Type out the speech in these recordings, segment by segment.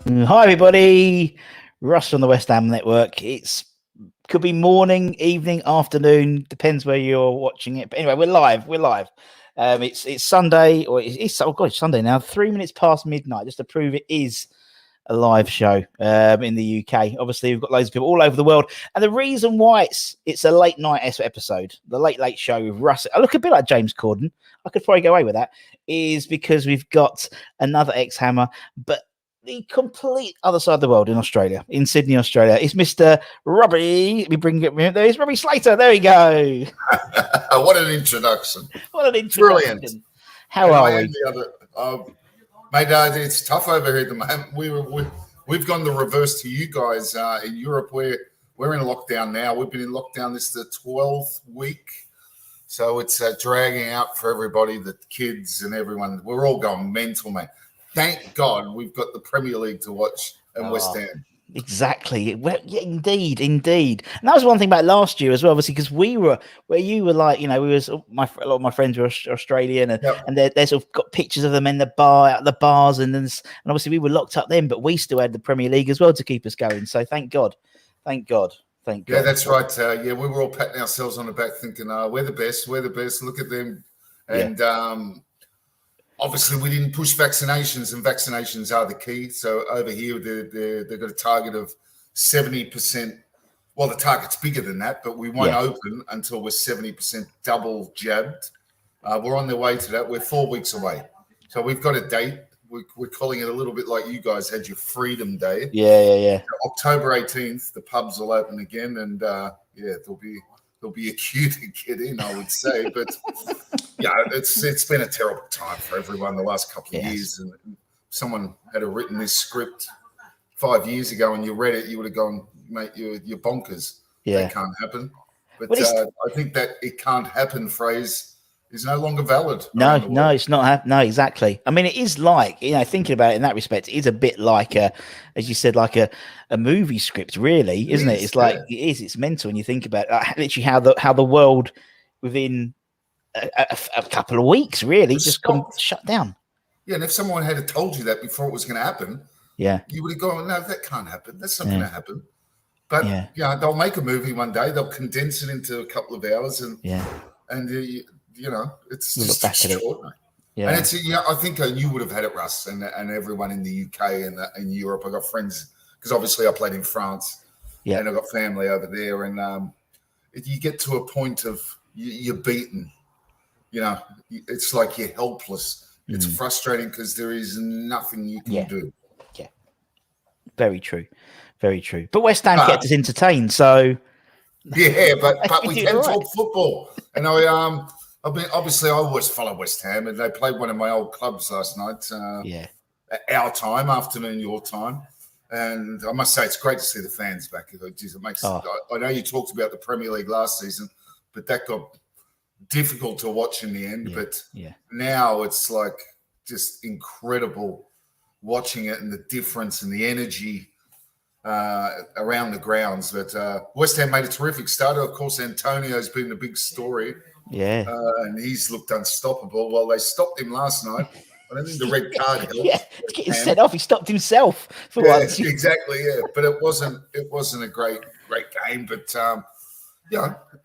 Hi, everybody. Russ on the West Ham Network. Could be morning, evening, afternoon, depends where you're watching it. But anyway, we're live. It's Sunday, or it's Sunday now. 3 minutes past midnight, just to prove it is a live show in the UK. Obviously, we've got loads of people all over the world, and the reason why it's a late night episode, the late show with Russ. I look a bit like James Corden. I could probably get away with that. Is because we've got another ex-Hammer, but the complete other side of the world in Australia, in Sydney, Australia. It's Mr. Robbie. Let me bring it. There's Robbie Slater. There we go. What an introduction. What an introduction. Brilliant. How are we? Mate, it's tough over here at the moment. We've gone the reverse to you guys in Europe. We're in lockdown now. We've been in lockdown. This is the 12th week. So it's dragging out for everybody, the kids and everyone. We're all going mental, mate. Thank God we've got the Premier League to watch and West Ham. Exactly. Well, yeah, indeed. And that was one thing about last year as well, obviously, because we were where you were like, a lot of my friends were Australian, and they sort of got pictures of them in the bars, and obviously we were locked up then, but we still had the Premier League as well to keep us going. So thank God. Yeah, that's right. We were all patting ourselves on the back, thinking, "We're the best. Look at them." And obviously, we didn't push vaccinations, and vaccinations are the key. So over here, they've got a target of 70%. Well, the target's bigger than that, but we won't open until we're 70% double jabbed. We're on the way to that. We're 4 weeks away. So we've got a date. We're calling it a little bit like you guys had your Freedom Day. Yeah. So October 18th, the pubs will open again, and there'll be a queue to get in, I would say. But it's been a terrible time for everyone the last couple of years. And someone had written this script 5 years ago, and you read it, you would have gone, mate, you're bonkers. Yeah, that can't happen. But I think that it can't happen phrase is no longer valid. No, it's not. No, exactly. I mean, it is like, thinking about it in that respect, it is a bit like as you said, like a movie script, really, isn't it? It's like it is. It's mental when you think about it. Literally how the world within a couple of weeks really just shut down. Yeah, and if someone had told you that before it was going to happen, you would have gone, no, that can't happen. That's not going to happen. But they'll make a movie one day. They'll condense it into a couple of hours, and it's just extraordinary. Yeah. And it's I think you would have had it, Russ, and everyone in the UK and in Europe. I got friends because obviously I played in France, and I got family over there. And you get to a point of you're beaten. It's like you're helpless. It's frustrating because there is nothing you can do. Yeah, very true. But West Ham kept us entertained, so but we can talk football, and I always follow West Ham, and they played one of my old clubs last night. Our time, afternoon, your time, and I must say it's great to see the fans back. It makes. I know you talked about the Premier League last season, but that got difficult to watch in the end. But now it's like just incredible watching it and the difference and the energy around the grounds. But West Ham made a terrific start. Of course, Antonio's been the big story. Yeah. And he's looked unstoppable. Well, they stopped him last night. I don't think the red card helped. It's getting set off. He stopped himself for once. Exactly. Yeah, but it wasn't a great game. But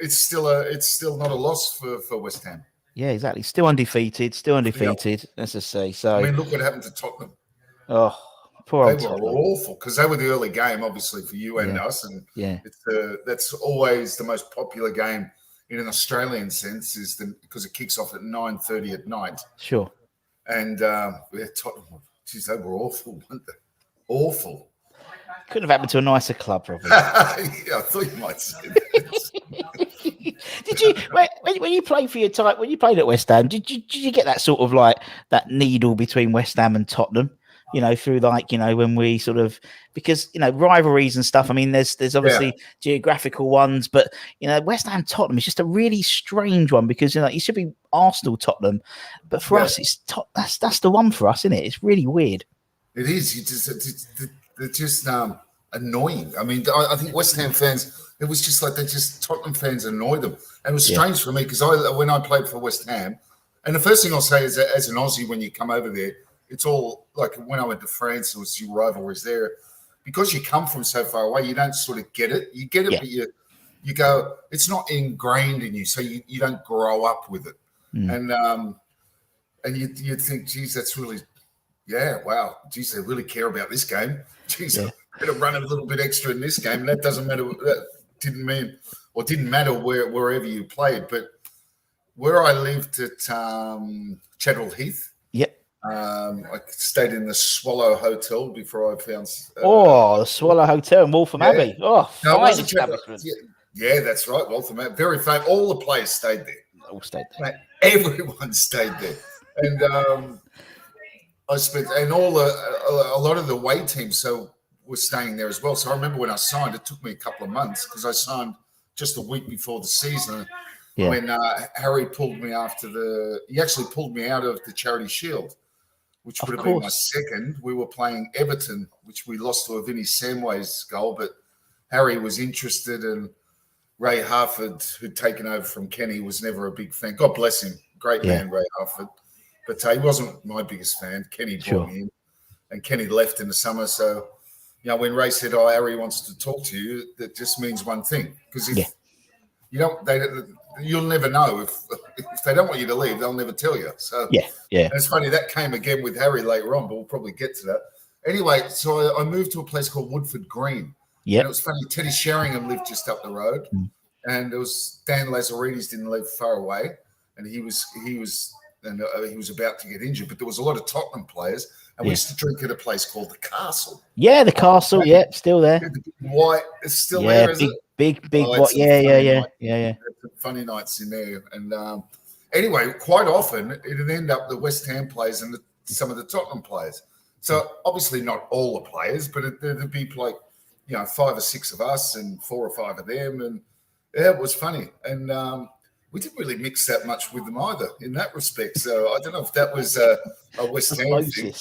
it's still not a loss for West Ham. Yeah, exactly. Still undefeated. Let's just say. So I mean, look what happened to Tottenham. Oh, poor old Tottenham. They were awful because they were the early game, obviously for you and us, and that's always the most popular game in an Australian sense, because it kicks off at 9:30 at night. Sure. And Tottenham, geez, they were awful, weren't they? Awful. Couldn't have happened to a nicer club, Robbie. I thought you might say that. Did you when you played for your time, when you played at West Ham, did you get that sort of like that needle between West Ham and Tottenham? Through when we sort of, because rivalries and stuff. I mean, there's obviously geographical ones, but West Ham Tottenham is just a really strange one because it should be Arsenal Tottenham, but for us it's that's the one for us, isn't it? It's really weird. It is. They're just annoying. I mean, I think West Ham fans, it was just like Tottenham fans annoy them, and it was strange for me because when I played for West Ham, and the first thing I'll say is that as an Aussie when you come over there, it's all like when I went to France, there was your rivalries there. Because you come from so far away, you don't sort of get it. You get it, but you go, it's not ingrained in you, so you don't grow up with it. And you'd think, geez, that's really, wow, geez, they really care about this game. Geez, I'm going to run a little bit extra in this game. And that doesn't matter. That didn't matter wherever you played. But where I lived at Chadwell Heath, I stayed in the Swallow Hotel before I found. The Swallow Hotel in Waltham Abbey. Oh, fine establishment. Yeah, that's right, Waltham Abbey. Very famous. All the players stayed there. All stayed there. Mate, everyone stayed there, and I spent and a lot of the away teams were staying there as well. So I remember when I signed, it took me a couple of months because I signed just a week before the season. When Harry pulled me he actually pulled me out of the Charity Shield, which would have been my second. We were playing Everton, which we lost to a Vinnie Samways goal, but Harry was interested, and Ray Harford, who'd taken over from Kenny, was never a big fan. God bless him. Great man, Ray Harford. But he wasn't my biggest fan. Kenny brought me in, and Kenny left in the summer. So, when Ray said, Harry wants to talk to you, that just means one thing. Because if you don't, you'll never know. If they don't want you to leave, they'll never tell you. So and it's funny, that came again with Harry later on, but we'll probably get to that. Anyway, so I moved to a place called Woodford Green. And it was funny, Teddy Sheringham lived just up the road, and it was Dan Lazaridis didn't live far away, and he was about to get injured, but there was a lot of Tottenham players, and we used to drink at a place called the Castle. Yeah, the Castle, still there. The white, it's still there, is it? Big what? Yeah. Funny nights in there, and anyway, quite often it'd end up the West Ham players and some of the Tottenham players. So obviously not all the players, but there'd be like 5 or 6 of us and 4 or 5 of them, and it was funny. And we didn't really mix that much with them either in that respect. So I don't know if that was a West Ham thing.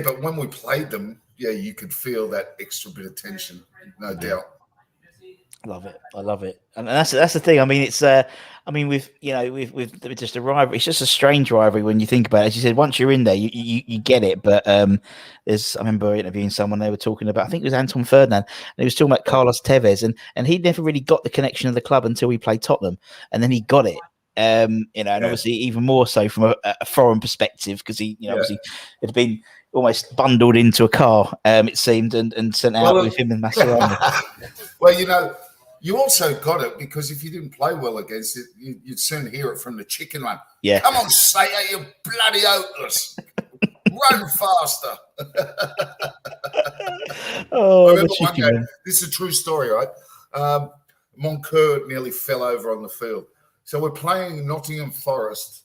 But when we played them, you could feel that extra bit of tension, no doubt. I love it, and that's the thing. I mean, it's with just a rivalry. It's just a strange rivalry when you think about it. As you said, once you're in there, you get it. But I remember interviewing someone. They were talking about, I think it was Anton Ferdinand, and he was talking about Carlos Tevez, and he never really got the connection of the club until he played Tottenham, and then he got it. And obviously even more so from a foreign perspective, because he, obviously had been almost bundled into a car, it seemed, and sent out with him and Mascherano. Well, you also got it because if you didn't play well against it, you'd soon hear it from the chicken run. Yeah. Come on, Slater, you bloody hopeless. Run faster. I remember one game, this is a true story, right? Moncur nearly fell over on the field. So we're playing Nottingham Forest.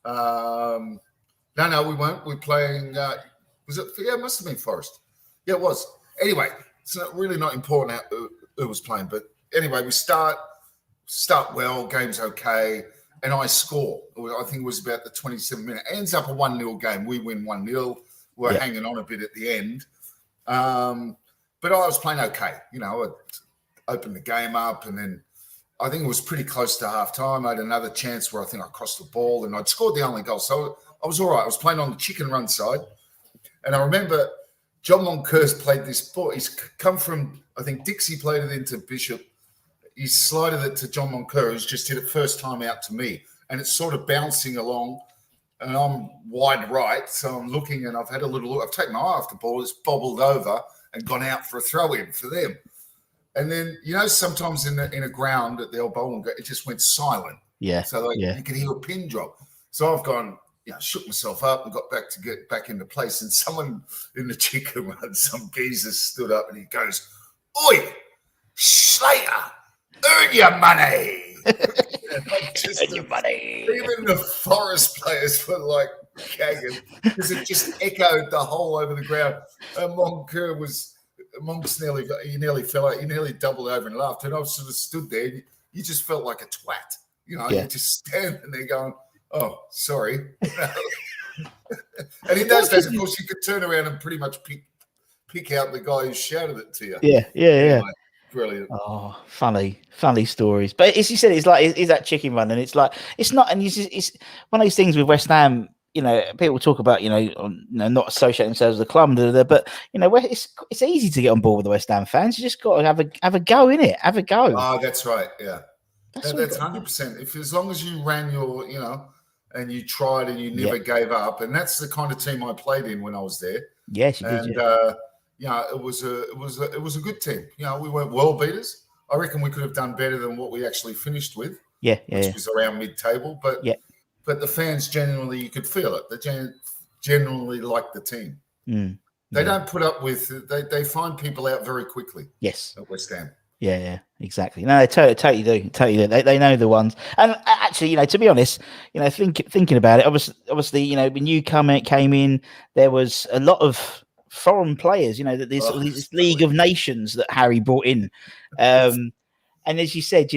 No, we weren't. We're playing, was it? Yeah, it must have been Forest. Yeah, it was. Anyway, it's really not important who was playing, but anyway, we start well, game's okay, and I score. I think it was about the 27th minute. It ends up a 1-0 game. We win 1-0. We're hanging on a bit at the end. But I was playing okay. I opened the game up, and then I think it was pretty close to half-time. I had another chance where I think I crossed the ball, and I'd scored the only goal. So I was all right. I was playing on the chicken run side. And I remember John Moncur's played this ball. He's come from, I think Dixie played it into Bishop. He slided it to John Moncur, who's just hit it first time out to me. And it's sort of bouncing along, and I'm wide right. So I'm looking, and I've had a little look. I've taken my eye off the ball. It's bobbled over and gone out for a throw-in for them. And then, sometimes in a ground at the old bowling, it just went silent. Yeah. So you could hear a pin drop. So I've gone, shook myself up and got to get back into place. And someone in the chicken run, some geezer stood up and he goes, "Oi, Slater, earn your money." Earn your money. Even the Forest players were like gagging because it just echoed the whole over the ground. And Monk's nearly fell out. He nearly doubled over and laughed. And I sort of stood there. You just felt like a twat. You just standing there going, "Oh, sorry." And in those days, of course, you could turn around and pretty much pick out the guy who shouted it to you. Yeah. Brilliant. Oh, funny stories. But as you said, it's like is that chicken run, and it's like it's not, and it's one of those things with West Ham. People talk about not associating themselves with the club, but it's easy to get on board with the West Ham fans. You just got to have a go in it. Have a go. Oh, that's right. Yeah, that's 100%. If as long as you ran your, and you tried and you never gave up, and that's the kind of team I played in when I was there. Yes, you did. It was a good team. We weren't world beaters. I reckon we could have done better than what we actually finished with. Which was around mid-table. But the fans generally, you could feel it. They generally like the team. They don't put up with. They find people out very quickly. Yes, at West Ham. Yeah, exactly. No, they totally do. They know the ones. And actually, to be honest, thinking about it, obviously, when you came in, there was a lot of foreign players. This League of Nations that Harry brought in, and as you said,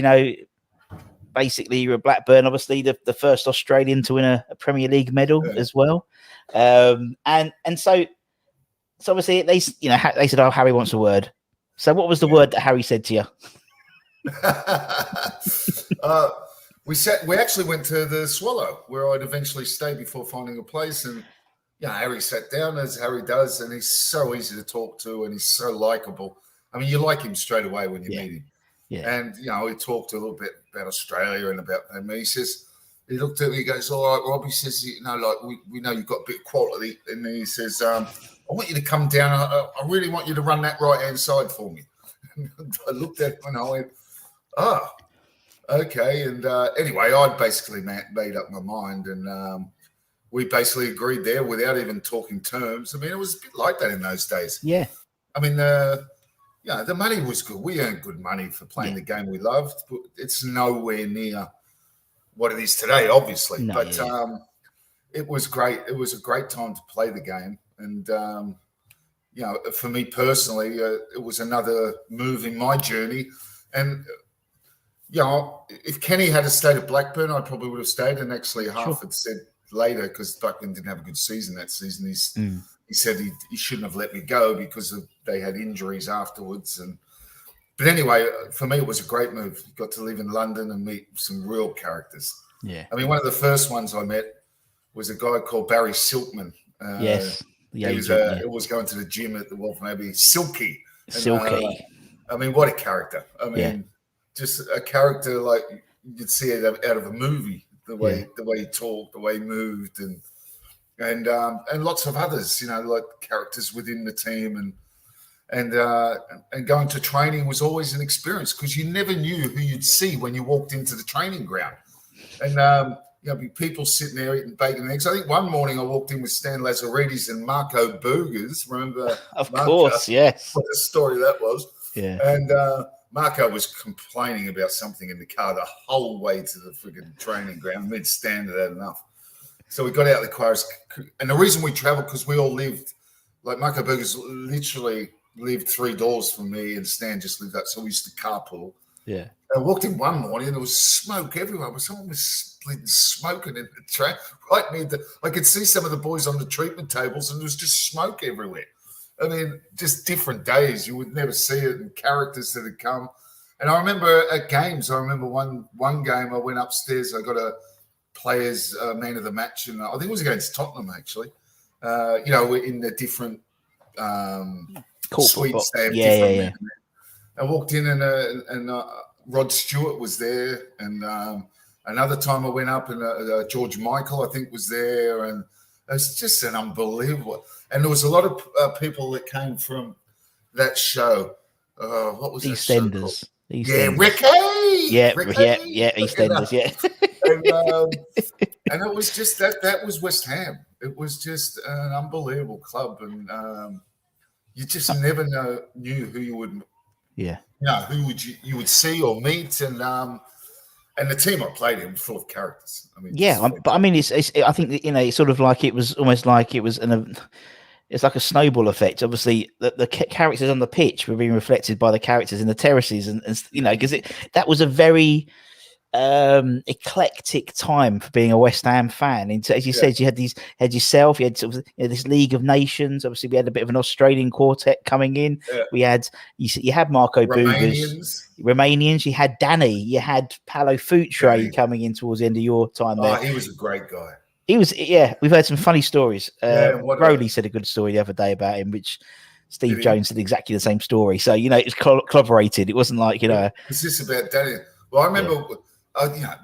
basically you're a Blackburn, obviously the first Australian to win a Premier League medal as well, and so obviously they said, "Oh, Harry wants a word." So what was the word that Harry said to you? We actually went to the Swallow, where I'd eventually stay before finding a place, and Harry sat down as Harry does, and he's so easy to talk to, and he's so likable. I mean, you like him straight away when you meet him. Yeah. And he talked a little bit about Australia and about me. He looked at me, he goes, "All right, Rob," he says, we know you've got a bit of quality. And then he says, I want you to come down. I really want you to run that right-hand side for me. I looked at him and I went, okay. And anyway, I'd basically made up my mind, and we basically agreed there without even talking terms. I mean, it was a bit like that in those days. Yeah. I mean, the money was good. We earned good money for playing the game we loved, but it's nowhere near what it is today, obviously. It was great. It was a great time to play the game. And, for me personally, it was another move in my journey. And, if Kenny had stayed at Blackburn, I probably would have stayed. And actually half had said later, because Blackburn didn't have a good season that season, he said he shouldn't have let me go because they had injuries afterwards. But anyway, for me, it was a great move. Got to live in London and meet some real characters. Yeah. I mean, one of the first ones I met was a guy called Barry Silkman. Yes. He was going to the gym at the Wolf, maybe Silky. I mean, what a character. I mean, just a character like you'd see it out of a movie, the way he talked, the way he moved, and lots of others, like characters within the team, and going to training was always an experience because you never knew who you'd see when you walked into the training ground. And people sitting there eating bacon and eggs. I think one morning I walked in with Stan Lazaridis and Marco Burgers. Remember? Of course, yes. What a story that was. Yeah. And Marco was complaining about something in the car the whole way to the frigging training ground. We'd Stan had enough. So we got out of the car. And the reason we traveled, because we all lived, like Marco Burgers literally lived 3 doors from me, and Stan just lived that. So we used to carpool. Yeah. I walked in one morning and there was smoke everywhere. Someone was smoking in the train. Right near I could see some of the boys on the treatment tables, and there was just smoke everywhere. I mean, just different days. You would never see it, and characters that had come. And I remember at games, one game I went upstairs. I got a players man of the match, and I think it was against Tottenham actually. In the different suites. Yeah. I walked in and Rod Stewart was there, and another time I went up and George Michael I think was there, and it was just an unbelievable. And there was a lot of people that came from that show. What was EastEnders? Ricky. Yeah, EastEnders. And it was just that was West Ham. It was just an unbelievable club, and you just never knew who you would. Yeah. Who you would see or meet, and the team I played in was full of characters. I mean, but I mean, it's I think it's sort of like it was almost like it was it's like a snowball effect. Obviously, the characters on the pitch were being reflected by the characters in the terraces, and because that was a very eclectic time for being a West Ham fan. And as you said, you had yourself, you had sort of this League of Nations. Obviously, we had a bit of an Australian quartet coming in. Yeah. We had you had Marco Romanians. You had Danny. You had Paulo Futre coming in towards the end of your time there. He was a great guy. He was, we've heard some funny stories. Brody said a good story the other day about him, which Steve Jones said exactly the same story. So, it was corroborated. It wasn't like, Was this about Danny? Well, I remember,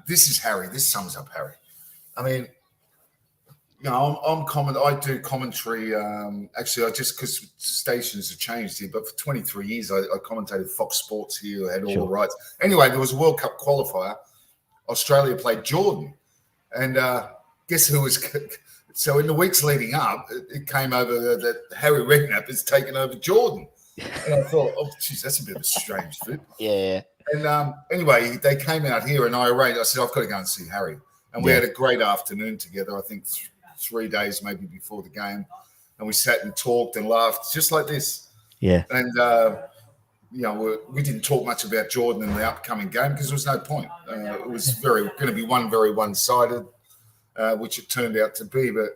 this is Harry. This sums up Harry. I mean, I do commentary. Actually, because stations have changed here, but for 23 years, I commentated Fox Sports here. I had all the rights. Anyway, there was a World Cup qualifier. Australia played Jordan. And guess who was... So in the weeks leading up, it came over that Harry Redknapp has taken over Jordan. And I thought, that's a bit of a strange fit. Yeah. And anyway, they came out here and I said, I've got to go and see Harry. And we had a great afternoon together, I think 3 days maybe before the game. And we sat and talked and laughed just like this. Yeah. And, we didn't talk much about Jordan in the upcoming game because there was no point. It was going to be very one-sided. Which it turned out to be, but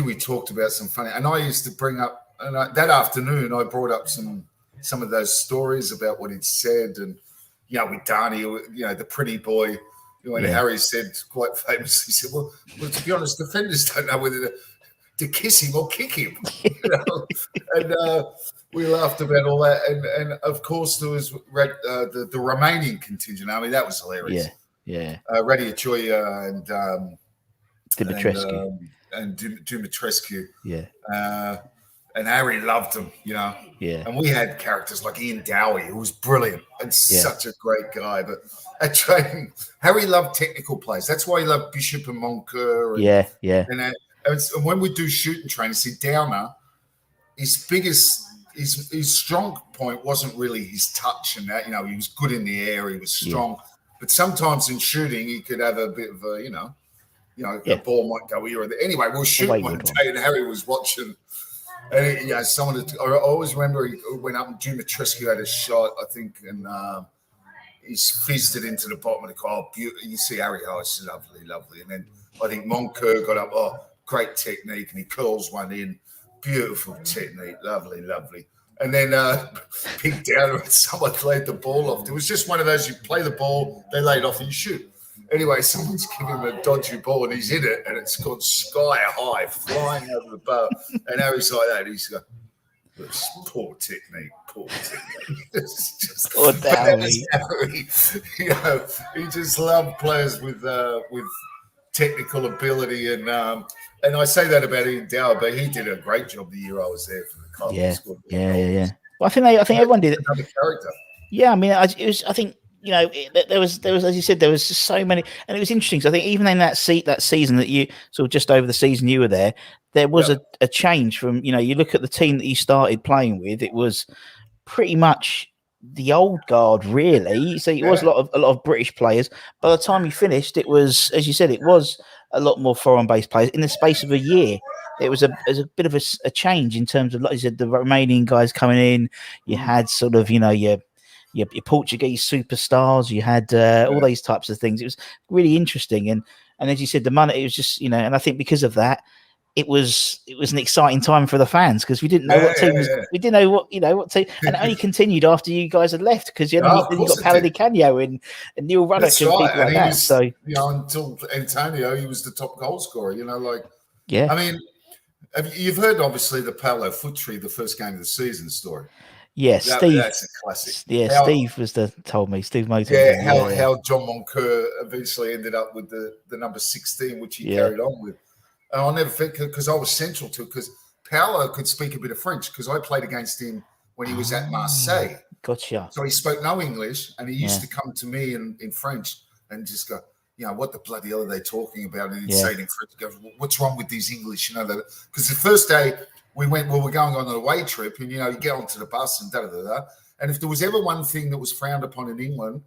we talked about some funny. And I used to bring up, that afternoon I brought up some of those stories about what he'd said, and with Darnie, the pretty boy. When Harry said quite famously, he said, "Well, to be honest, defenders don't know whether to kiss him or kick him." And we laughed about all that, and of course there was the Romanian contingent. I mean, that was hilarious. Yeah. Radiochoya and. Dimitrescu. And Dimitrescu. Yeah. And Harry loved them, Yeah. And we had characters like Ian Dowie, who was brilliant and such a great guy. But at training, Harry loved technical players. That's why he loved Bishop and Moncur. And when we do shooting training, see, Downer, his strong point wasn't really his touch and that. He was good in the air. He was strong. Yeah. But sometimes in shooting, he could have a bit of a, the ball might go here or there. Anyway, we'll shoot one day, and Harry was watching. And I always remember he went up and Dimitrescu had a shot, I think, and he's fizzed it into the bottom of the goal. You see Harry, it's lovely. And then I think Moncur got up, great technique, and he curls one in. Beautiful technique, lovely. And then Big Downer and someone laid the ball off. It was just one of those, you play the ball, they lay it off and you shoot. Anyway, someone's giving him a dodgy ball and he's in it and it's gone sky high, flying over the bar. And Harry's like that. He's going, poor technique. Poor Harry. He just loved players with technical ability. And I say that about Ian Dower, but he did a great job the year I was there for the club. Yeah. Well, I think everyone did it. Another character. Yeah, I mean, I think. There was, as you said, there was just so many, and it was interesting. So I think even in that season that you sort of just over the season you were there was a change from, you look at the team that you started playing with, it was pretty much the old guard, really. So it was a lot of British players. By the time you finished, it was, as you said, it was a lot more foreign-based players. In the space of a year, it was a bit of a change in terms of, like you said, the Romanian guys coming in. You had sort of, your Portuguese superstars, you had all these types of things. It was really interesting, and as you said, the money. It was just and I think because of that, it was an exciting time for the fans because we didn't know what team was. We didn't know what team, and it only continued after you guys had left because you got Paolo Di Canio and Neil Ruddock and people like that. So until Antonio, he was the top goal scorer. I mean, you've heard obviously the Paulo Futre, the first game of the season story. Yes, Steve. That's a classic. Yeah, Steve told me. Steve Motor. Yeah, how John Moncur eventually ended up with the number 16, which he carried on with. And I'll never forget because I was central to it because Paolo could speak a bit of French because I played against him when he was at Marseille. Gotcha. So he spoke no English and he used to come to me in French and just go, what the bloody hell are they talking about? And he'd say it in French, go, what's wrong with these English? Because the first day, we were going on an away trip and, you get onto the bus and da-da-da-da. And if there was ever one thing that was frowned upon in England,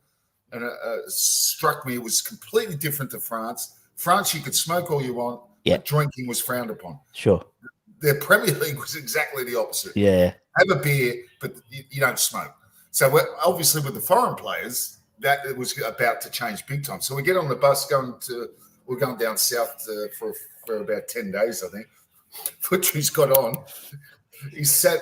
and struck me, it was completely different to France. France, you could smoke all you want, but drinking was frowned upon. Sure. Their Premier League was exactly the opposite. Yeah. Have a beer, but you don't smoke. So obviously with the foreign players, that it was about to change big time. So we get on the bus we're going down south for about 10 days, I think. Futuri's got on. He sat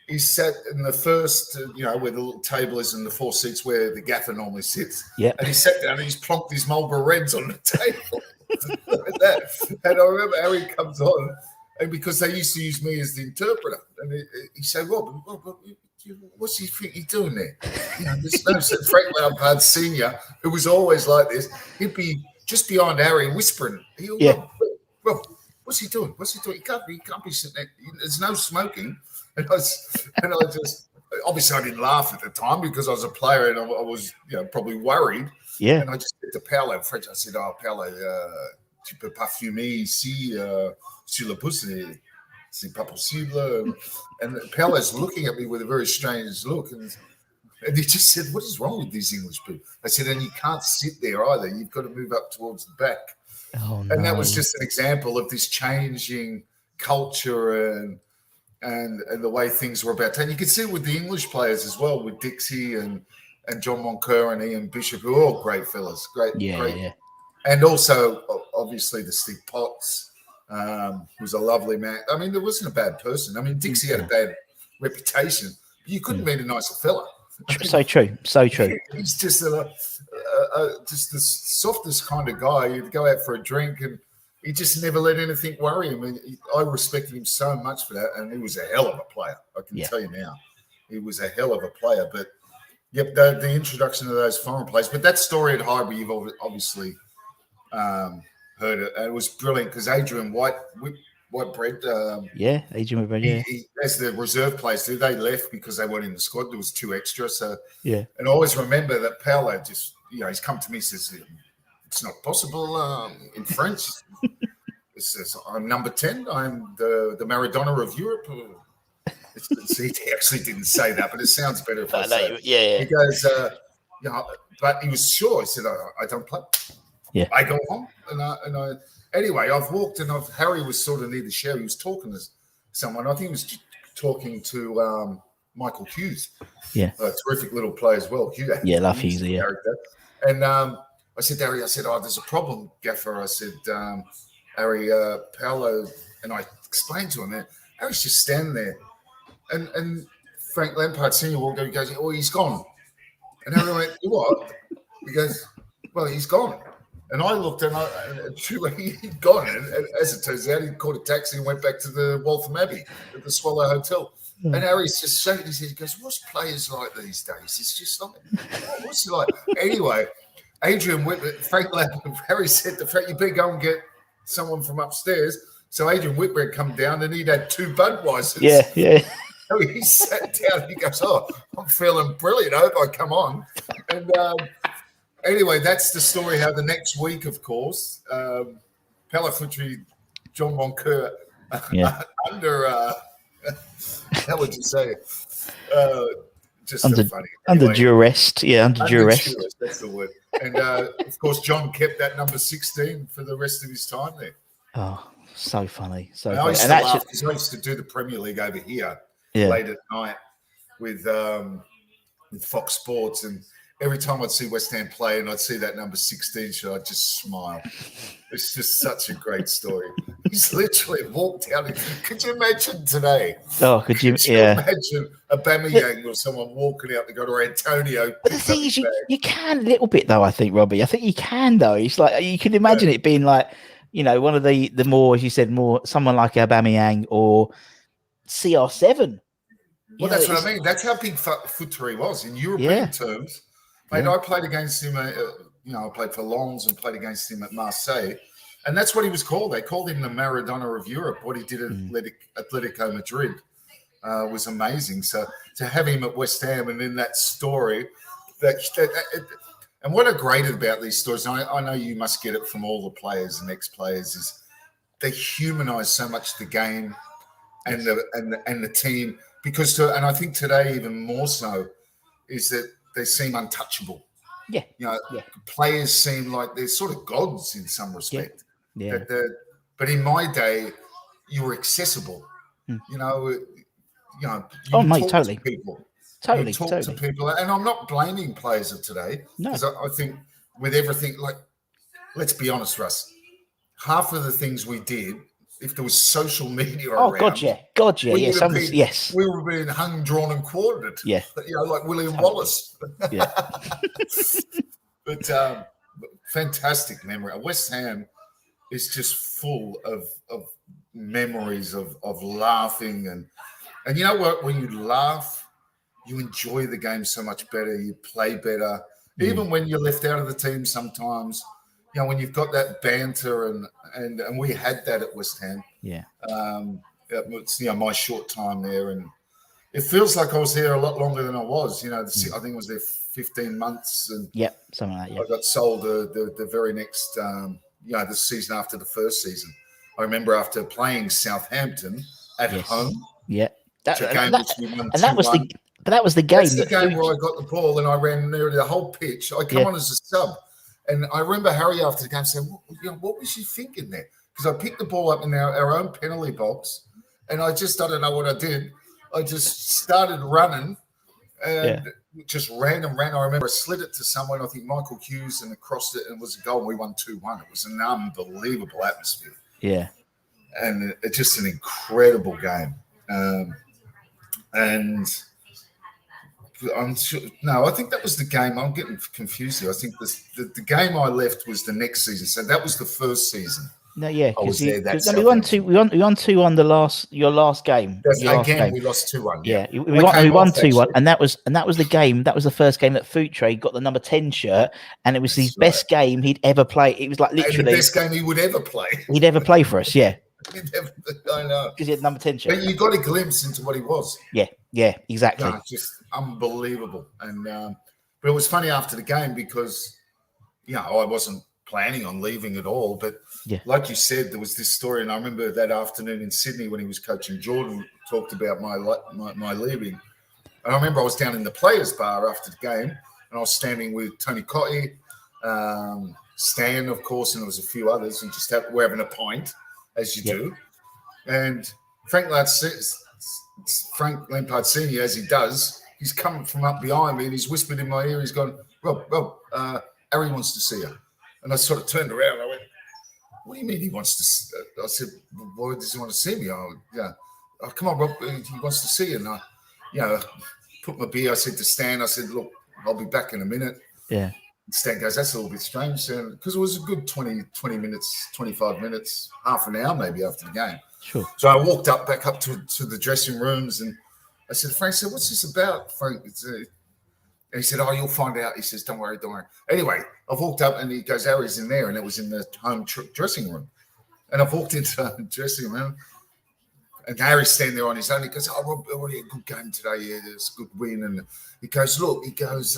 in the first, where the little table is and the 4 seats where the gaffer normally sits. Yeah. And he sat down and he's plonked his Marlboro Reds on the table. Like that. And I remember Harry comes on, and because they used to use me as the interpreter, and he said, Rob, what's he think you're doing there? There's no Frank Lampard Senior, who was always like this. He'd be just behind Harry whispering. Rob, what's he doing? He can't be sitting there. There's no smoking. And I just obviously I didn't laugh at the time because I was a player and I was probably worried. Yeah. And I just said to Paolo in French, I said, Paolo, tu peux pas fumer ici sur le bus. C'est pas possible. And Paolo's looking at me with a very strange look. And he just said, what is wrong with these English people? I said, and you can't sit there either. You've got to move up towards the back. Oh, no. And that was just an example of this changing culture and the way things were about. And you can see it with the English players as well, with Dixie and John Moncur and Ian Bishop, who are all great fellas. Great. And also, obviously, the Steve Potts, was a lovely man. I mean, there wasn't a bad person. I mean, Dixie had a bad reputation, but you couldn't meet a nicer fella. So true. He's just just the softest kind of guy. You'd go out for a drink and he just never let anything worry him. And I respected him so much for that. And he was a hell of a player. I can tell you now. He was a hell of a player. But, the introduction of those foreign players. But that story at Highbury, you've obviously heard it. It was brilliant because Adrian Whitebread. Adrian Whitebread, He, as the reserve players do, they left because they weren't in the squad. There was 2 extra. So, and I always remember that Paolo just, he's come to me and says, it's not possible in French. It says, I'm number 10. I'm the Maradona of Europe. He actually didn't say that, but it sounds better if I say it. He goes, but he was sure. He said, I don't play. Yeah. I go home. Anyway, I've walked and Harry was sort of near the show. He was talking to someone. I think he was talking to Michael Hughes. Yeah. A terrific little player as well. Love Hughes, character. And I said to Harry, there's a problem, Gaffer. I said, Harry, Paolo, and I explained to him that Harry's just standing there. And Frank Lampard Senior walked over, he goes, he's gone. And Harry went, what? He goes, well, he's gone. And I looked and truly he'd gone. And as it turns out, he caught a taxi and went back to the Waltham Abbey at the Swallow Hotel. And Harry's just shaking his head. He goes, what's players like these days? It's just like, what's it like? Anyway, Adrian Whitman, Frank Lampard, Harry said to Frank, you better go and get someone from upstairs. So Adrian Whitbread come down and he'd had 2 Budweisers. Yeah. So he sat down and he goes, I'm feeling brilliant. I hope I come on. And anyway, that's the story how the next week, of course, Palafutri, John Moncur, under, how would you say it? Just under, so funny. Under duress. Yeah, under duress. That's the word. And, of course, John kept that number 16 for the rest of his time there. Oh, so funny. I used to laugh because I used to do the Premier League over here late at night with Fox Sports, and every time I'd see West Ham play and I'd see that number 16, I'd just smile. It's just such a great story. He's literally walked out. Could you imagine today? Oh, could you imagine Aubameyang or someone walking out to go to Antonio? But the thing is, you can a little bit though. I think, Robbie. I think you can though. It's like you can imagine it being like, one of the more, as you said, more someone like Aubameyang or CR7. Well, that's what I mean. That's how big Futuri was in European terms. Mate, I played against him. I played for Lens and played against him at Marseille, and that's what he was called. They called him the Maradona of Europe. What he did at Atletico Madrid was amazing. So to have him at West Ham and in that story, and what are great about these stories, and I know you must get it from all the players and ex-players, is they humanise so much the game and the team, because and I think today even more so is that they seem untouchable. Players seem like they're sort of gods in some respect. But in my day, you were accessible. You mate, totally. To people. Totally. You talk to people, and I'm not blaming players of today because I think with everything, like, let's be honest, Russ, half of the things we did, if there was social media around, God, yeah. We would have been hung, drawn, and quartered. Yeah, like William Wallace. Yeah, but fantastic memory. West Ham is just full of memories of laughing and you know what? When you laugh, you enjoy the game so much better. You play better, even when you're left out of the team. Sometimes, when you've got that banter and we had that at West Ham. Yeah. It's my short time there, and it feels like I was there a lot longer than I was. I think I was there 15 months, and something like that. Yeah. I got sold the very next, the season after the first season. I remember after playing Southampton at home. Yeah. That was the game. That's the game where I got the ball and I ran nearly the whole pitch. I come on as a sub, and I remember Harry after the game saying, "What was you thinking there?" Because I picked the ball up in our own penalty box, and I don't know what I did. I just started running and just ran and ran. I remember I slid it to someone, I think Michael Hughes, and crossed it, and it was a goal. And we won 2-1. It was an unbelievable atmosphere. Yeah, and it's just an incredible game. And I'm sure. No, I think that was the game. I'm getting confused here. I think the game I left was the next season. So that was the first season. No, yeah, because we won 2-1 on your last game. We lost 2-1. Yeah, we won 2-1, and that was the game. That was the first game that Futre got the number 10 shirt, and it was his best game he'd ever play. It was like literally the best game he would ever play. He'd ever play for us. Yeah. I know, because he had number 10 shirt. But you got a glimpse into what he was. Yeah, exactly. Just unbelievable. And but it was funny after the game because I wasn't planning on leaving at all. But like you said, there was this story, and I remember that afternoon in Sydney when he was coaching, Jordan talked about my leaving. And I remember I was down in the players' bar after the game, and I was standing with Tony Cottee, Stan, of course, and there was a few others, and we're having a pint, as you do. And Frank Lampard Senior, as he does, he's come from up behind me and he's whispered in my ear. He's gone, Rob, Harry wants to see you. And I sort of turned around. And I went, "What do you mean he wants to?" I said, "Why does he want to see me?" Come on, Rob, he wants to see you. And I, put my beer. I said to Stan, I said, "Look, I'll be back in a minute." Yeah. Stan goes, "That's a little bit strange," because it was a good 20 minutes, 25 minutes, half an hour maybe after the game. Sure. So I walked back up to the dressing rooms, and I said, "Frank, what's this about, Frank?" And he said, "Oh, you'll find out." He says, Don't worry. Anyway, I've walked up, and he goes, "Harry's in there," and it was in the home dressing room. And I've walked into the dressing room, and Harry's standing there on his own. He goes, "Oh, Rob, already a good game today. Yeah, it's a good win." And he goes, "Look," he goes,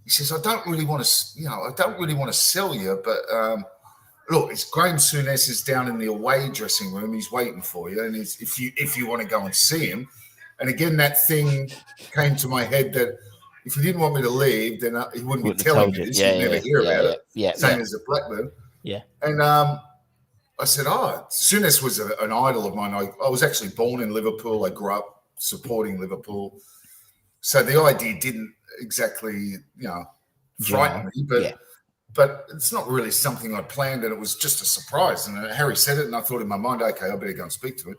he says, "I don't really want to sell you, but look, it's Graham Souness is down in the away dressing room. He's waiting for you, and if you want to go and see him." And again, that thing came to my head that if he didn't want me to leave, then he wouldn't be telling me this. You'd never hear about it. Yeah, same as a Blackburn. Yeah. And I said, Souness was an idol of mine. I was actually born in Liverpool. I grew up supporting Liverpool. So the idea didn't exactly, frighten me, but it's not really something I planned, and it was just a surprise. And Harry said it, and I thought in my mind, okay, I better go and speak to him.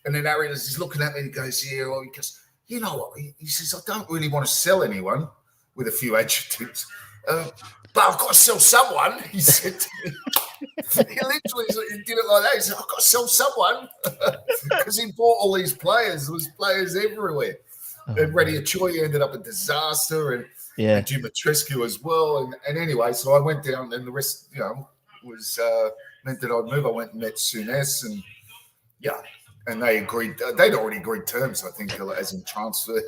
And then Harry is looking at me and he goes, "Yeah," he goes, "You know what?" He says, "I don't really want to sell anyone," with a few adjectives, "but I've got to sell someone," he said to me. He literally did it like that. He said, "I've got to sell someone," because he bought all these players. There was players everywhere. And Reddy Choi ended up a disaster, and Jim Matrescu as well. And anyway, so I went down, and the rest, was meant that I'd move. I went and met Souness, and and they agreed. They'd already agreed terms, I think, as in transfer.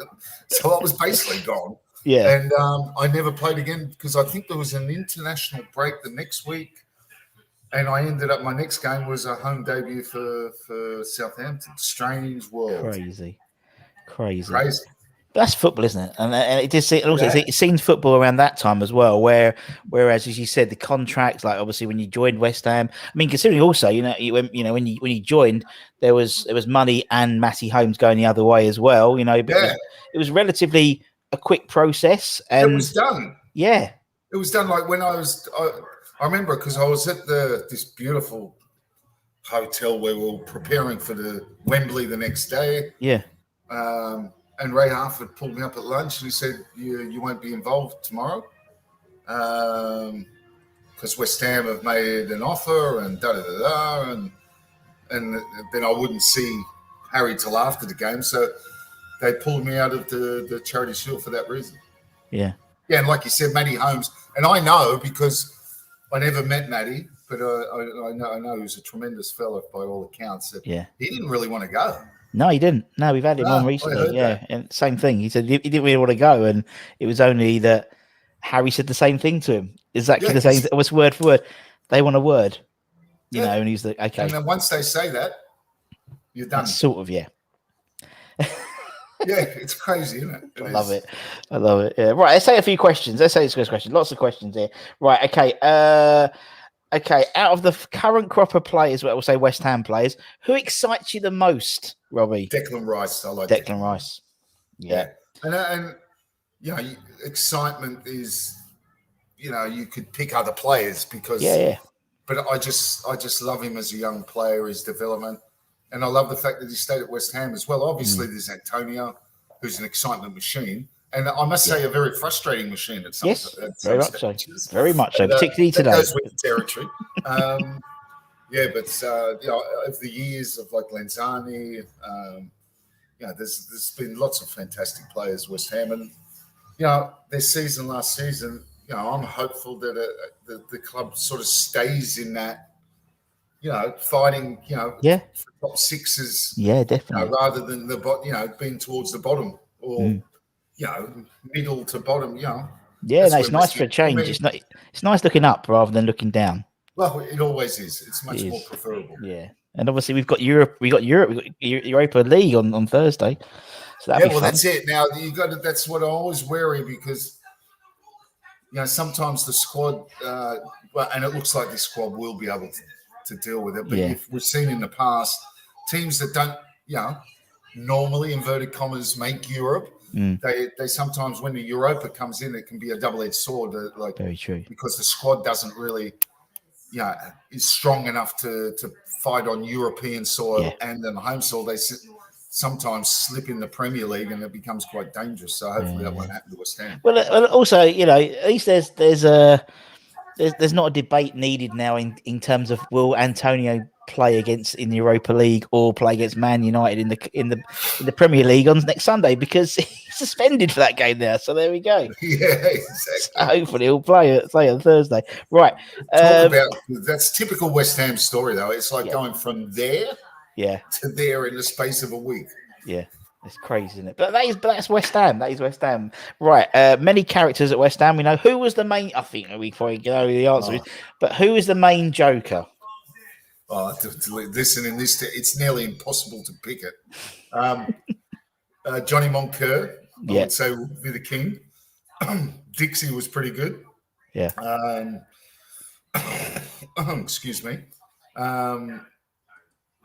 So I was basically gone. Yeah. And I never played again because I think there was an international break the next week. And I ended up, my next game was a home debut for Southampton. Strange world. Crazy. That's football, isn't it? And it just also it seemed football around that time as well. Whereas, as you said, the contracts, like obviously when you joined West Ham, I mean, considering also, when you joined, there was money and Matty Holmes going the other way as well. But it was relatively a quick process, and it was done. Yeah, it was done. Like when I remember because I was at this beautiful hotel where we were preparing for the Wembley the next day. Yeah. And Ray Harford pulled me up at lunch and he said, you won't be involved tomorrow because West Ham have made an offer and da-da-da-da. And then I wouldn't see Harry till after the game. So they pulled me out of the Charity Shield for that reason. Yeah. Yeah, and like you said, Matty Holmes. And I know because I never met Matty, but I know he was a tremendous fellow by all accounts. That he didn't really want to go. No, he didn't. No, we've had him on recently. Yeah, and same thing. He said he didn't really want to go, and it was only that Harry said the same thing to him. Exactly the same. It was word for word. They want a word, you know, and he's like, okay. And then once they say that, you're done. That's sort of, yeah. Yeah, it's crazy, isn't it? I love it. Yeah. Right, let's say a few questions. Let's say this question. Lots of questions here. Right, okay. Okay, out of the current crop of players, we'll say West Ham players, who excites you the most, Robbie? Declan Rice. I like Declan Rice. Yeah. And you know, excitement is, you know, you could pick other players because but I just love him as a young player, his development. And I love the fact that he stayed at West Ham as well. Obviously, there's Antonio, who's an excitement machine. And I must say, a very frustrating machine at some very much stages. So. Very much so, particularly today. Goes with the territory. But you know, over the years of like Lanzani, you know, there's been lots of fantastic players, West Ham, and you know, last season, you know, I'm hopeful that the club sort of stays in that, you know, fighting, you know, for top sixes, definitely, you know, rather than being towards the bottom or. You know, middle to bottom, you know. Yeah, no, it's nice for a change. It's nice looking up rather than looking down. Well, it always is. It's much more preferable. Yeah, and obviously we've got Europe. We got Europa League on Thursday. So that's it. Now you got to. That's what I always worry because, you know, sometimes the squad, and it looks like this squad will be able to deal with it. But if we've seen in the past teams that don't, you know, normally inverted commas make Europe. They sometimes, when the Europa comes in, it can be a double-edged sword. Like, very true, because the squad doesn't really, you know, is strong enough to fight on European soil and then home soil. They sometimes slip in the Premier League, and it becomes quite dangerous. So hopefully that won't happen to West Ham. Well, also, you know, at least there's not a debate needed now in terms of will Antonio play in the Europa League or play against Man United in the Premier League on next Sunday, because he's suspended for that game there. So there we go. Yeah, exactly. So hopefully he'll play on Thursday. Right. That's typical West Ham story though. It's like going from there to there in the space of a week. Yeah. It's crazy, isn't it? But that's West Ham. That is West Ham. Right. Many characters at West Ham. We know who was the main. I think we probably know the answer is, but who is the main joker? Oh, listen, in this, it's nearly impossible to pick it. Johnny Moncur, I would say, would be the king. Dixie was pretty good. Yeah. Excuse me. John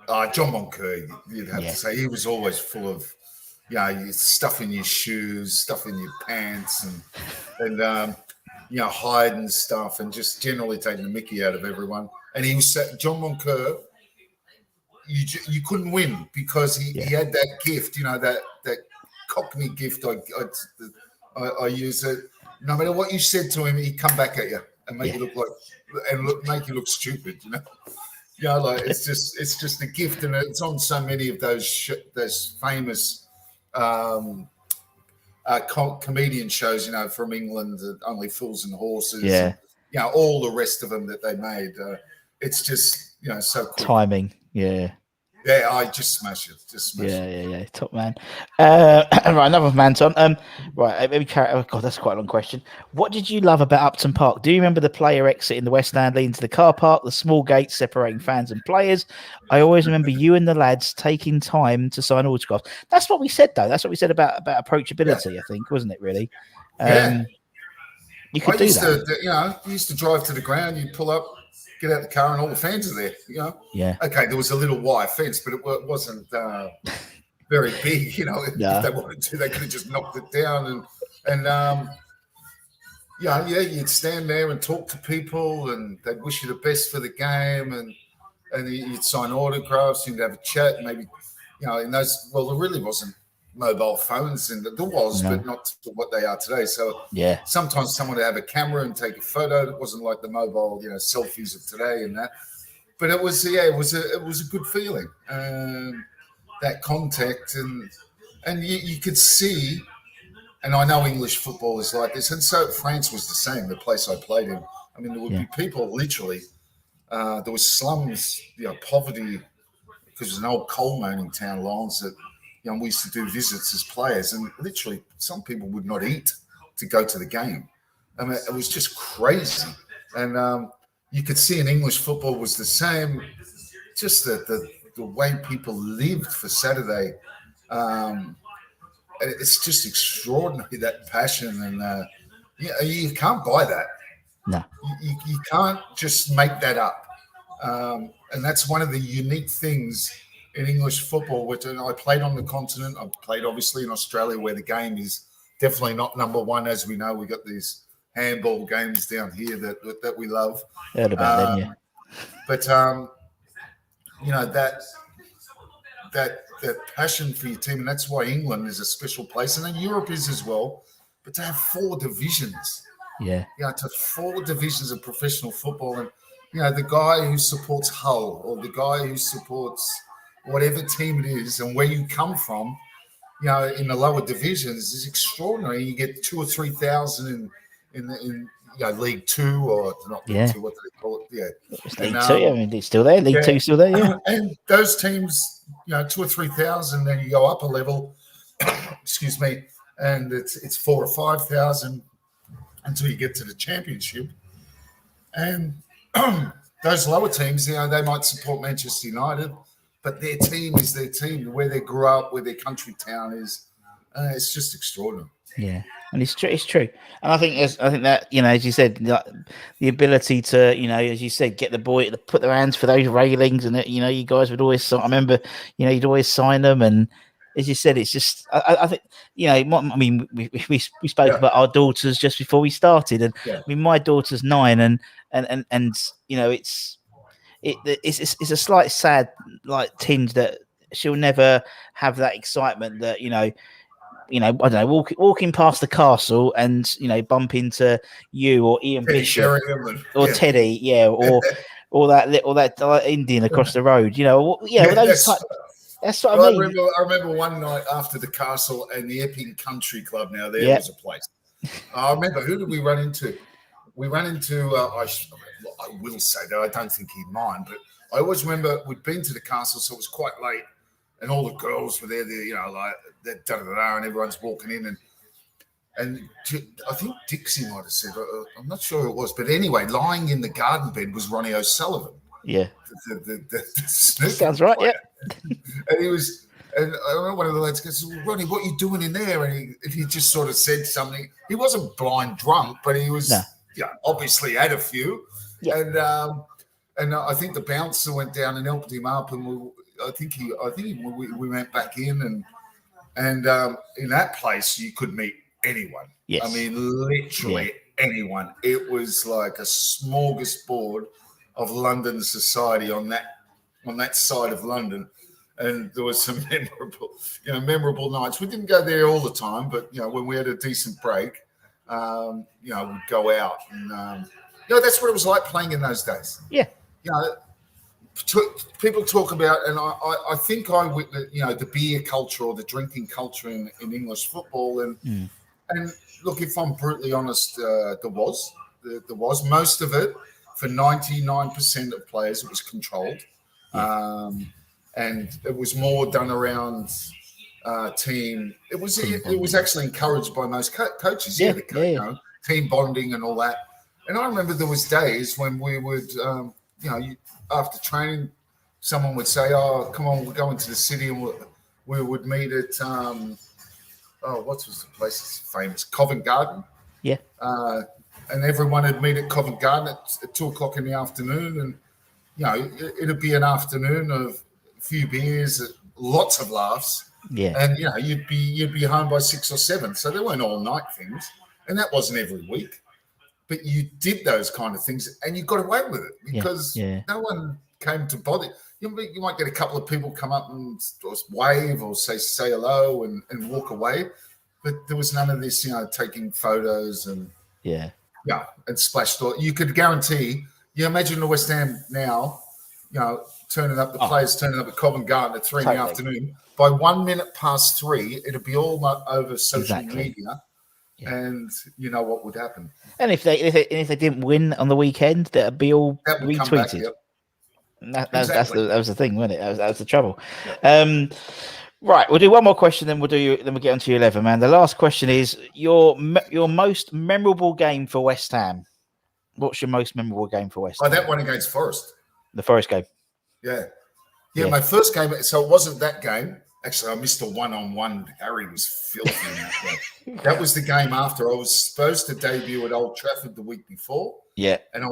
Moncur, you'd have to say, he was always full of, you know, stuff in your shoes, stuff in your pants, and you know, hiding stuff, and just generally taking the mickey out of everyone. And he was John Moncur. You couldn't win because he had that gift, you know, that Cockney gift. I use it. No matter what you said to him, he'd come back at you and make you look like make you look stupid. You know, like it's just a gift, and it's on so many of those famous comedian shows, you know, from England, Only Fools and Horses. Yeah, you know, all the rest of them that they made. It's just, you know, so cool. Timing. Yeah. Yeah, I just smash it. Yeah. Top man. Right, another man's on. Right, maybe carry. Oh God, that's quite a long question. What did you love about Upton Park? Do you remember the player exit in the West Stand leading to the car park, the small gates separating fans and players? I always remember you and the lads taking time to sign autographs. That's what we said, though. That's what we said about approachability. I think, wasn't it? Really. You could do that. You used to drive to the ground. You pull up, get out the car, and all the fans are there. Yeah. Okay, there was a little wire fence, but it wasn't very big. If they wanted to, they could have just knocked it down. And you'd stand there and talk to people, and they'd wish you the best for the game, and you'd sign autographs. You'd have a chat, maybe. In those, there really wasn't mobile phones, and there was, but not to what they are today. So sometimes someone would have a camera and take a photo. It wasn't like the mobile, selfies of today and that. But it was a good feeling, that contact, and you could see. And I know English football is like this, and so France was the same. The place I played in, I mean, there would be people literally. There was slums, poverty, because it was an old coal mining town, Lens, that. We used to do visits as players, and literally some people would not eat to go to the game. I mean, it was just crazy. And you could see in English football was the same, just the way people lived for Saturday. It's just extraordinary, that passion. And you can't buy that. No. You can't just make that up. And that's one of the unique things in English football, which I played on the continent. I've played obviously in Australia, where the game is definitely not number one. As we know, we got these handball games down here that we love. Heard about them, yeah. But that passion for your team, and that's why England is a special place, and then Europe is as well. But to have 4 divisions, to 4 divisions of professional football, and the guy who supports Hull or the guy who supports whatever team it is, and where you come from, in the lower divisions is extraordinary. You get 2,000 or 3,000 in League Two, or not League Two, what do they call it? Yeah, it's League Two. I mean, it's still there. League Two still there. Yeah, and those teams, 2,000 or 3,000, then you go up a level. Excuse me, and it's 4,000 or 5,000 until you get to the championship, and those lower teams, they might support Manchester United. But their team is their team, where they grew up, where their country town is. It's just extraordinary. Yeah, and it's true. It's true, and I think that as you said, the ability to as you said, get the boy to put their hands for those railings, and you guys would always. I remember, you'd always sign them, and as you said, it's just. I think I mean, we spoke about our daughters just before we started, and I mean, my daughter's 9, and it's a slight sad tinge that she'll never have that excitement that I don't know, walking past the castle and bump into you or Ian Bishop or Teddy, or that Indian across the road, that's what I mean. I remember one night after the castle and the Epping Country Club. Now there was a place. I remember, who did we run into? We ran into. I will say that I don't think he'd mind, but I always remember we'd been to the castle, so it was quite late, and all the girls were there, and everyone's walking in, and I think Dixie might have said, I'm not sure who it was, but anyway, lying in the garden bed was Ronnie O'Sullivan. Yeah, the sounds right. Yeah, and he was. And I remember one of the lads goes, Ronnie, what are you doing in there? And he just sort of said something. He wasn't blind drunk, but he was, obviously had a few. Yeah. And I think the bouncer went down and helped him up, and I think we went back in, and in that place you could meet anyone. Yes. I mean, literally anyone. It was like a smorgasbord of London society on that side of London, and there was some memorable nights. We didn't go there all the time, but when we had a decent break, we'd go out and. That's what it was like playing in those days. Yeah. People talk about, and I think I witnessed, the beer culture or the drinking culture in English football. And look, if I'm brutally honest, there was most of it for 99% of players. It was controlled, and it was more done around team. It was actually encouraged by most coaches. Team bonding and all that. And I remember there was days when we would, after training, someone would say, "Oh, come on, we're going to the city," and we would meet at what was the place that's famous? Covent Garden. Yeah. And everyone would meet at Covent Garden at 2:00 in the afternoon, and it'd be an afternoon of a few beers, lots of laughs. Yeah. And you'd be home by 6 or 7. So there weren't all night things, and that wasn't every week. But you did those kind of things, and you got away with it because no one came to bother. You might get a couple of people come up and wave or say hello and walk away, but there was none of this, taking photos and and splash talk. You could guarantee. Imagine the West Ham now, turning up players turning up at Covent Garden at 3 in the afternoon. By 1 minute past 3, it'd be all over social media. Yeah. And you know what would happen. And if they didn't win on the weekend, that'd be all retweeted. That was the thing, wasn't it? That was the trouble. Yeah. Right, we'll do one more question, then we'll get on to your 11, man. The last question is your most memorable game for West Ham. What's your most memorable game for West Ham? That one against Forest. The Forest game. Yeah. My first game. So it wasn't that game. Actually, I missed a one-on-one. Harry was filthy in that game. That was the game after. I was supposed to debut at Old Trafford the week before. Yeah. And I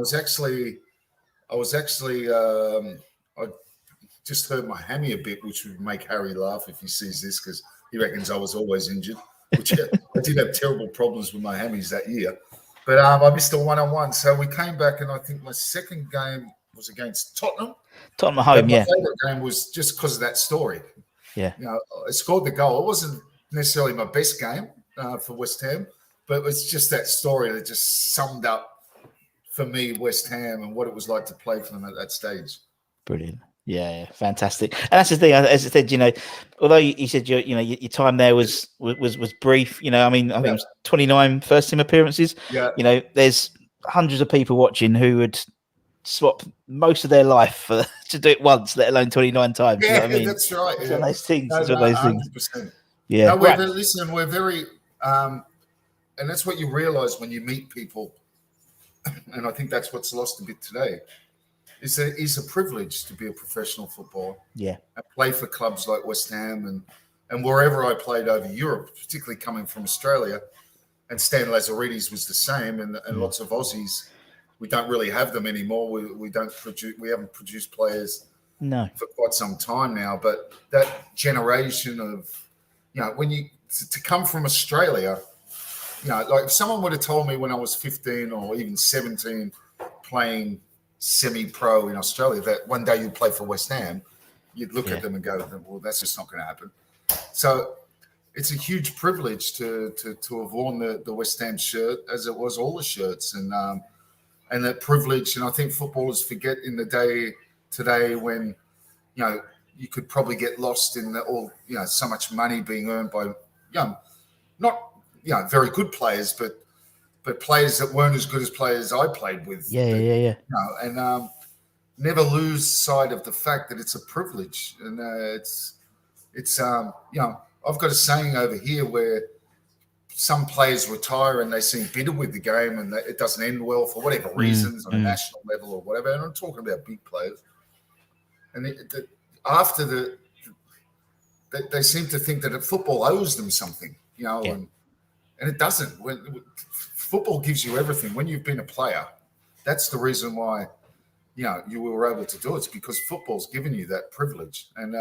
just hurt my hammy a bit, which would make Harry laugh if he sees this because he reckons I was always injured, which I did have terrible problems with my hammies that year. But I missed a one-on-one. So we came back, and I think my second game was against Tottenham. Tottenham at home, my favorite game was just because of that story. Yeah. I scored the goal. It wasn't necessarily my best game for West Ham, but it was just that story that just summed up for me West Ham and what it was like to play for them at that stage. Brilliant. Yeah, fantastic. And that's the thing. As I said, although you said your time there was brief. I think it was 29 first team appearances. Yeah. There's hundreds of people watching who would swap most of their life to do it once, let alone 29 times. Yeah, you know what I mean? That's right. It's one of those things. No, it's one of those 100%. things. Yeah. No, we're very, and that's what you realise when you meet people, and I think that's what's lost a bit today. It's a privilege to be a professional footballer. Yeah. And play for clubs like West Ham and wherever I played over Europe, particularly coming from Australia. And Stan Lazaridis was the same, and lots of Aussies. We don't really have them anymore. We haven't produced players for quite some time now. But that generation of, when to come from Australia, like if someone would have told me when I was 15 or even 17 playing semi-pro in Australia that one day you'd play for West Ham, you'd look at them and go, well, that's just not going to happen. So it's a huge privilege to have worn the West Ham shirt, as it was all the shirts, and that privilege. And I think footballers forget in the day today when you could probably get lost in so much money being earned by not very good players, but players that weren't as good as players I played with. Yeah. And never lose sight of the fact that it's a privilege, and I've got a saying over here where some players retire and they seem bitter with the game and it doesn't end well for whatever reasons on a national level or whatever. And I'm talking about big players. And they seem to think that football owes them something, and it doesn't. Football gives you everything. When you've been a player, that's the reason why, you were able to do it. It's because football's given you that privilege. And,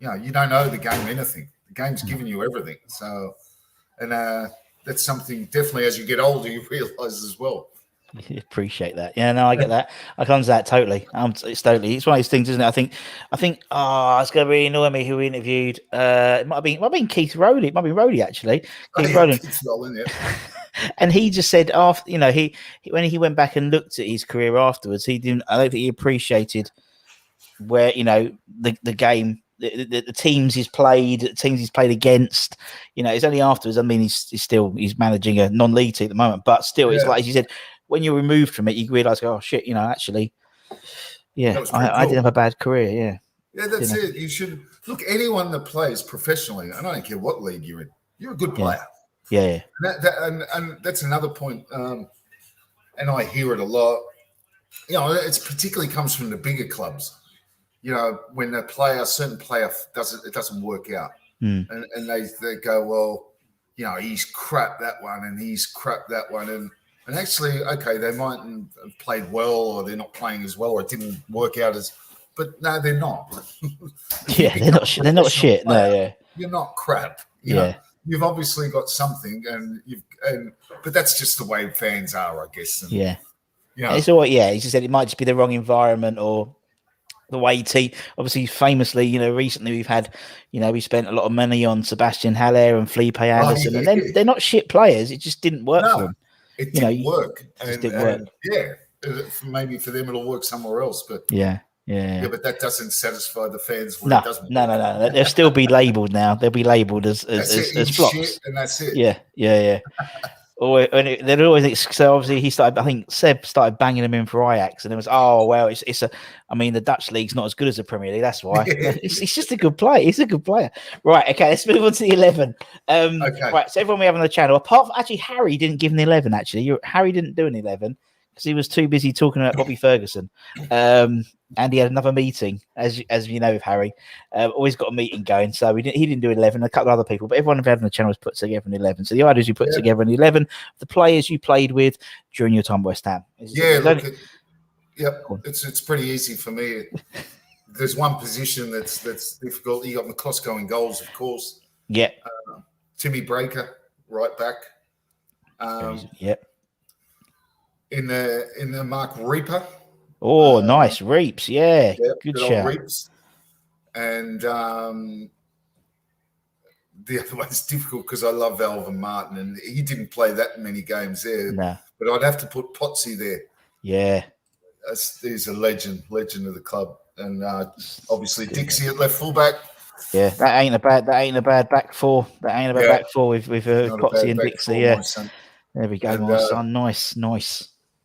you don't owe the game anything. The game's given you everything. So, and that's something definitely as you get older, you realise as well. Appreciate that. Yeah, no, I get that. I come to that totally. It's one of those things, isn't it? I think. It's going to really annoy me who we interviewed. It might have been Keith Rowley. It might be Rowley actually. Keith Rowland. Keith's rolling, yeah. And he just said after, when he went back and looked at his career afterwards, I don't think he appreciated where the game. The teams he's played against, it's only afterwards. I mean, he's managing a non-league team at the moment, but still, it's like, as you said, when you're removed from it, you realise, oh shit, actually, I didn't have a bad career. Yeah, that's it. You should look, anyone that plays professionally, and I don't care what league you're in, you're a good player. Yeah. And that's another point. And I hear it a lot. It's particularly comes from the bigger clubs. When a certain player doesn't work out, and they go, well, he's crap that one, and he's crap that one, and actually, okay, they mightn't have played well, or they're not playing as well, or it didn't work out as. But no, they're not. Yeah, they're not shit. They're not shit. Player, no, yeah. You're not crap. You know? You've obviously got something, but that's just the way fans are, I guess. And, it's all. Yeah, he just said it might just be the wrong environment or the way obviously famously, recently we've had, we spent a lot of money on Sebastian Haller and Felipe Anderson, and then they're not shit players. It just didn't work for them. It didn't work. It didn't work. Yeah, maybe for them it'll work somewhere else, but yeah, but that doesn't satisfy the fans. No. They'll still be labelled now. They'll be labelled as flops, shit, and that's it. Yeah. They'd always. So obviously he started. I think Seb started banging him in for Ajax, and it was the Dutch league's not as good as the Premier League. That's why. He's just a good player. He's a good player. Right. Okay. Let's move on to the 11. Okay. Right. So everyone we have on the channel, apart from actually Harry didn't give an 11. Actually, Harry didn't do an 11 because he was too busy talking about Bobby Ferguson. And he had another meeting, as you know, with Harry. Always got a meeting going, so he didn't do 11. A couple of other people, but everyone who had on the channel has put together an 11. So the idea is you put together an 11 the players you played with during your time at West Ham. It's pretty easy for me. There's one position that's difficult. You got McCloskey in goals, of course. Yeah. Timmy Breaker, right back. In the Mark Reaper. Oh, nice. Reaps, yeah. Good shout. Reaps. And the other one's difficult because I love Alvin Martin, and he didn't play that many games there. No. But I'd have to put Potsy there. Yeah. He's a legend of the club. And obviously Dixie at left fullback. Yeah, that ain't a bad back four. That ain't a bad back four with Potsy and Dixie. Yeah. There we go, my son. Nice.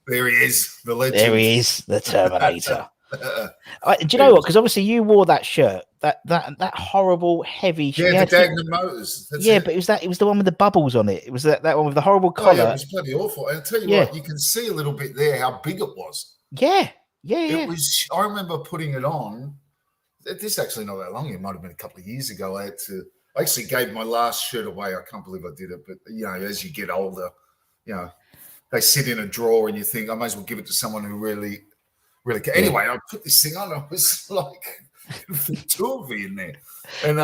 There he is, the legend. There he is, the Terminator. Do you know what? Because obviously you wore that shirt, that horrible heavy shirt. Yeah, the Dagenham Motors. But it was the one with the bubbles on it. It was that one with the horrible collar. Yeah, it was bloody awful. And I'll tell you what, you can see a little bit there how big it was. Yeah. It was. I remember putting it on. This is actually not that long. It might have been a couple of years ago. I actually gave my last shirt away. I can't believe I did it. But as you get older, they sit in a drawer and you think, I might as well give it to someone who really cares. Anyway, I put this thing on. I was like, two of you in there. And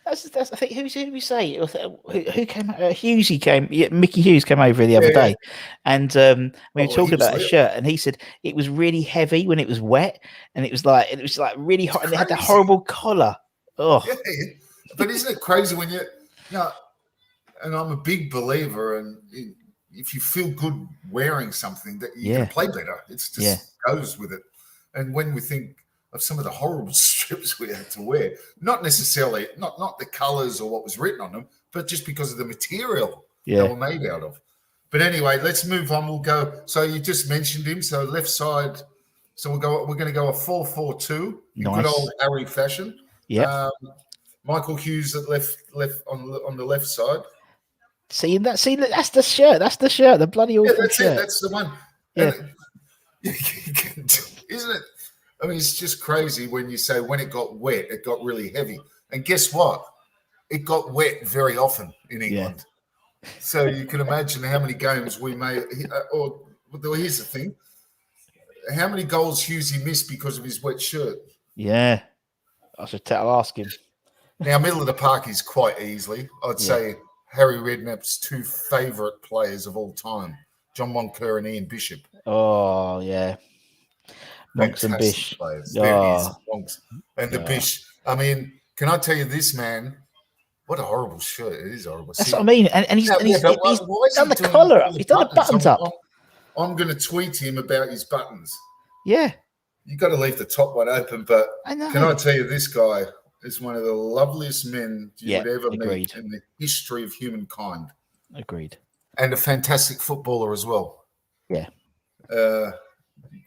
that's I think who did we say? Who came? Hughesy came. Yeah, Mickey Hughes came over the other day, and we were talking about a shirt, and he said it was really heavy when it was wet, and it was like really hot, and it had that horrible collar. Oh, yeah. But isn't it crazy when and I'm a big believer, and if you feel good wearing something, that you can play better. It's just goes with it. And when we think of some of the horrible strips we had to wear, not necessarily, not the colours or what was written on them, but just because of the material they were made out of. But anyway, let's move on. We'll go. So you just mentioned him. So left side. So we're going to go a 4-4-2 in good old Harry fashion. Yeah. Michael Hughes at left on the left side. See that's the shirt. That's the shirt. The bloody awful that's shirt. It. That's the one. Yeah. Isn't it? I mean, it's just crazy when you say when it got wet, it got really heavy. And guess what? It got wet very often in England. Yeah. So you can imagine how many games we may. Here's the thing: how many goals Hughesy missed because of his wet shirt? Yeah, I'll ask him. Now, middle of the park is quite easily. I'd say Harry Redknapp's two favourite players of all time, John Moncur and Ian Bishop. Oh, yeah. Monks and Bish. Players. There he is, Monks. And the Bish. I mean, can I tell you this, man? What a horrible shirt. It is horrible. That's what I mean. And he's done the collar up. He's done the buttons up. I'm going to tweet him about his buttons. Yeah. You've got to leave the top one open. But can I tell you, this guy is one of the loveliest men you would ever meet in the history of humankind. Agreed. And a fantastic footballer as well. Yeah.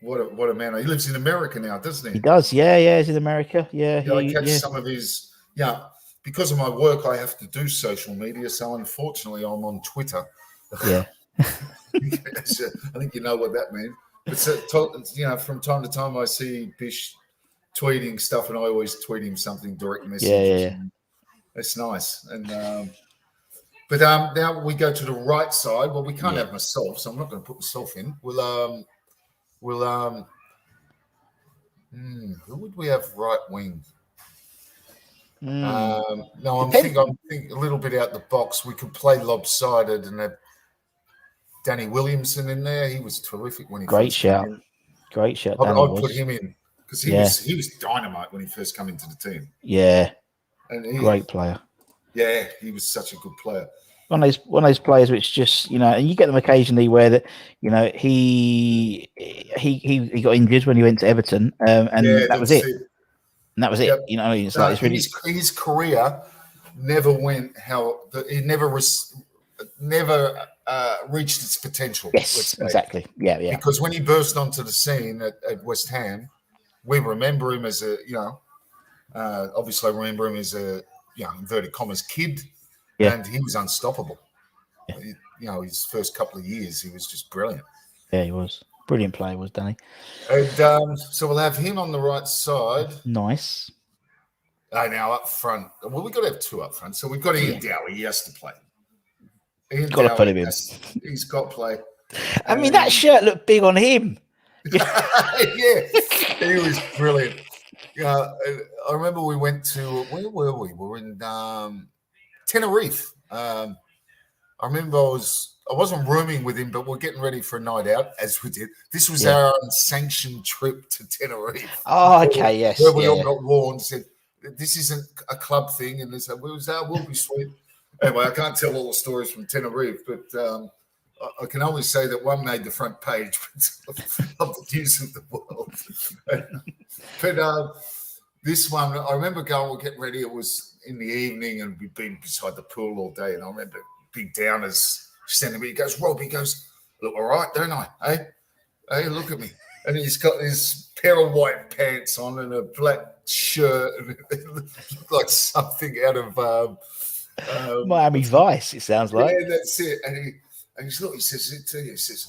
what a man. He lives in America now, doesn't he? He does, yeah. He's in America. Yeah, I catch some of his. Yeah, because of my work, I have to do social media. So unfortunately, I'm on Twitter. Yeah. I think you know what that means. But from time to time, I see Bish tweeting stuff, and I always tweet him something, direct messages. Yeah. It's nice. And but now we go to the right side. Well, we can't have myself, so I'm not going to put myself in. We'll who would we have right wing? No, I'm thinking a little bit out the box. We could play lopsided and have Danny Williamson in there. He was terrific when he Great first shout. came in. Great shout. I'd put him in because he was dynamite when he first came into the team. Yeah, and great player. Yeah, he was such a good player. One of those players which just, and you get them occasionally where that, he got injured when he went to Everton, and that was it. And that was it. Yep. It's like it's really his career never went he never reached its potential. Yes, exactly. Yeah. Because when he burst onto the scene at West Ham, we remember him as obviously I remember him as a inverted commas kid. Yeah. And he was unstoppable. Yeah. His first couple of years, he was just brilliant. Yeah, he was. Brilliant player, was Danny. And so we'll have him on the right side. Nice. Now up front. Well, we've got to have two up front. So we've got Ian Dowie. He has to play. Got to put him in. He's got to play. I mean, that shirt looked big on him. Yeah, he was brilliant. I remember we went to, where were we? We were in Tenerife. I remember I wasn't rooming with him, but we're getting ready for a night out, as we did. This was our unsanctioned trip to Tenerife. Oh, okay, yes. Where we all got warned, said, this isn't a club thing. And they said, we'll be sweet. Anyway, I can't tell all the stories from Tenerife, but I can only say that one made the front page of the news of the world. But this one, I remember we're getting ready. It was in the evening, and we'd been beside the pool all day. And I remember Big Downers standing me. He goes, Rob, he goes, look all right, don't I? Hey, look at me. And he's got this pair of white pants on and a black shirt. And it looked like something out of Miami Vice, it sounds like. Yeah, that's it. And he's looked, he says it to you. He says,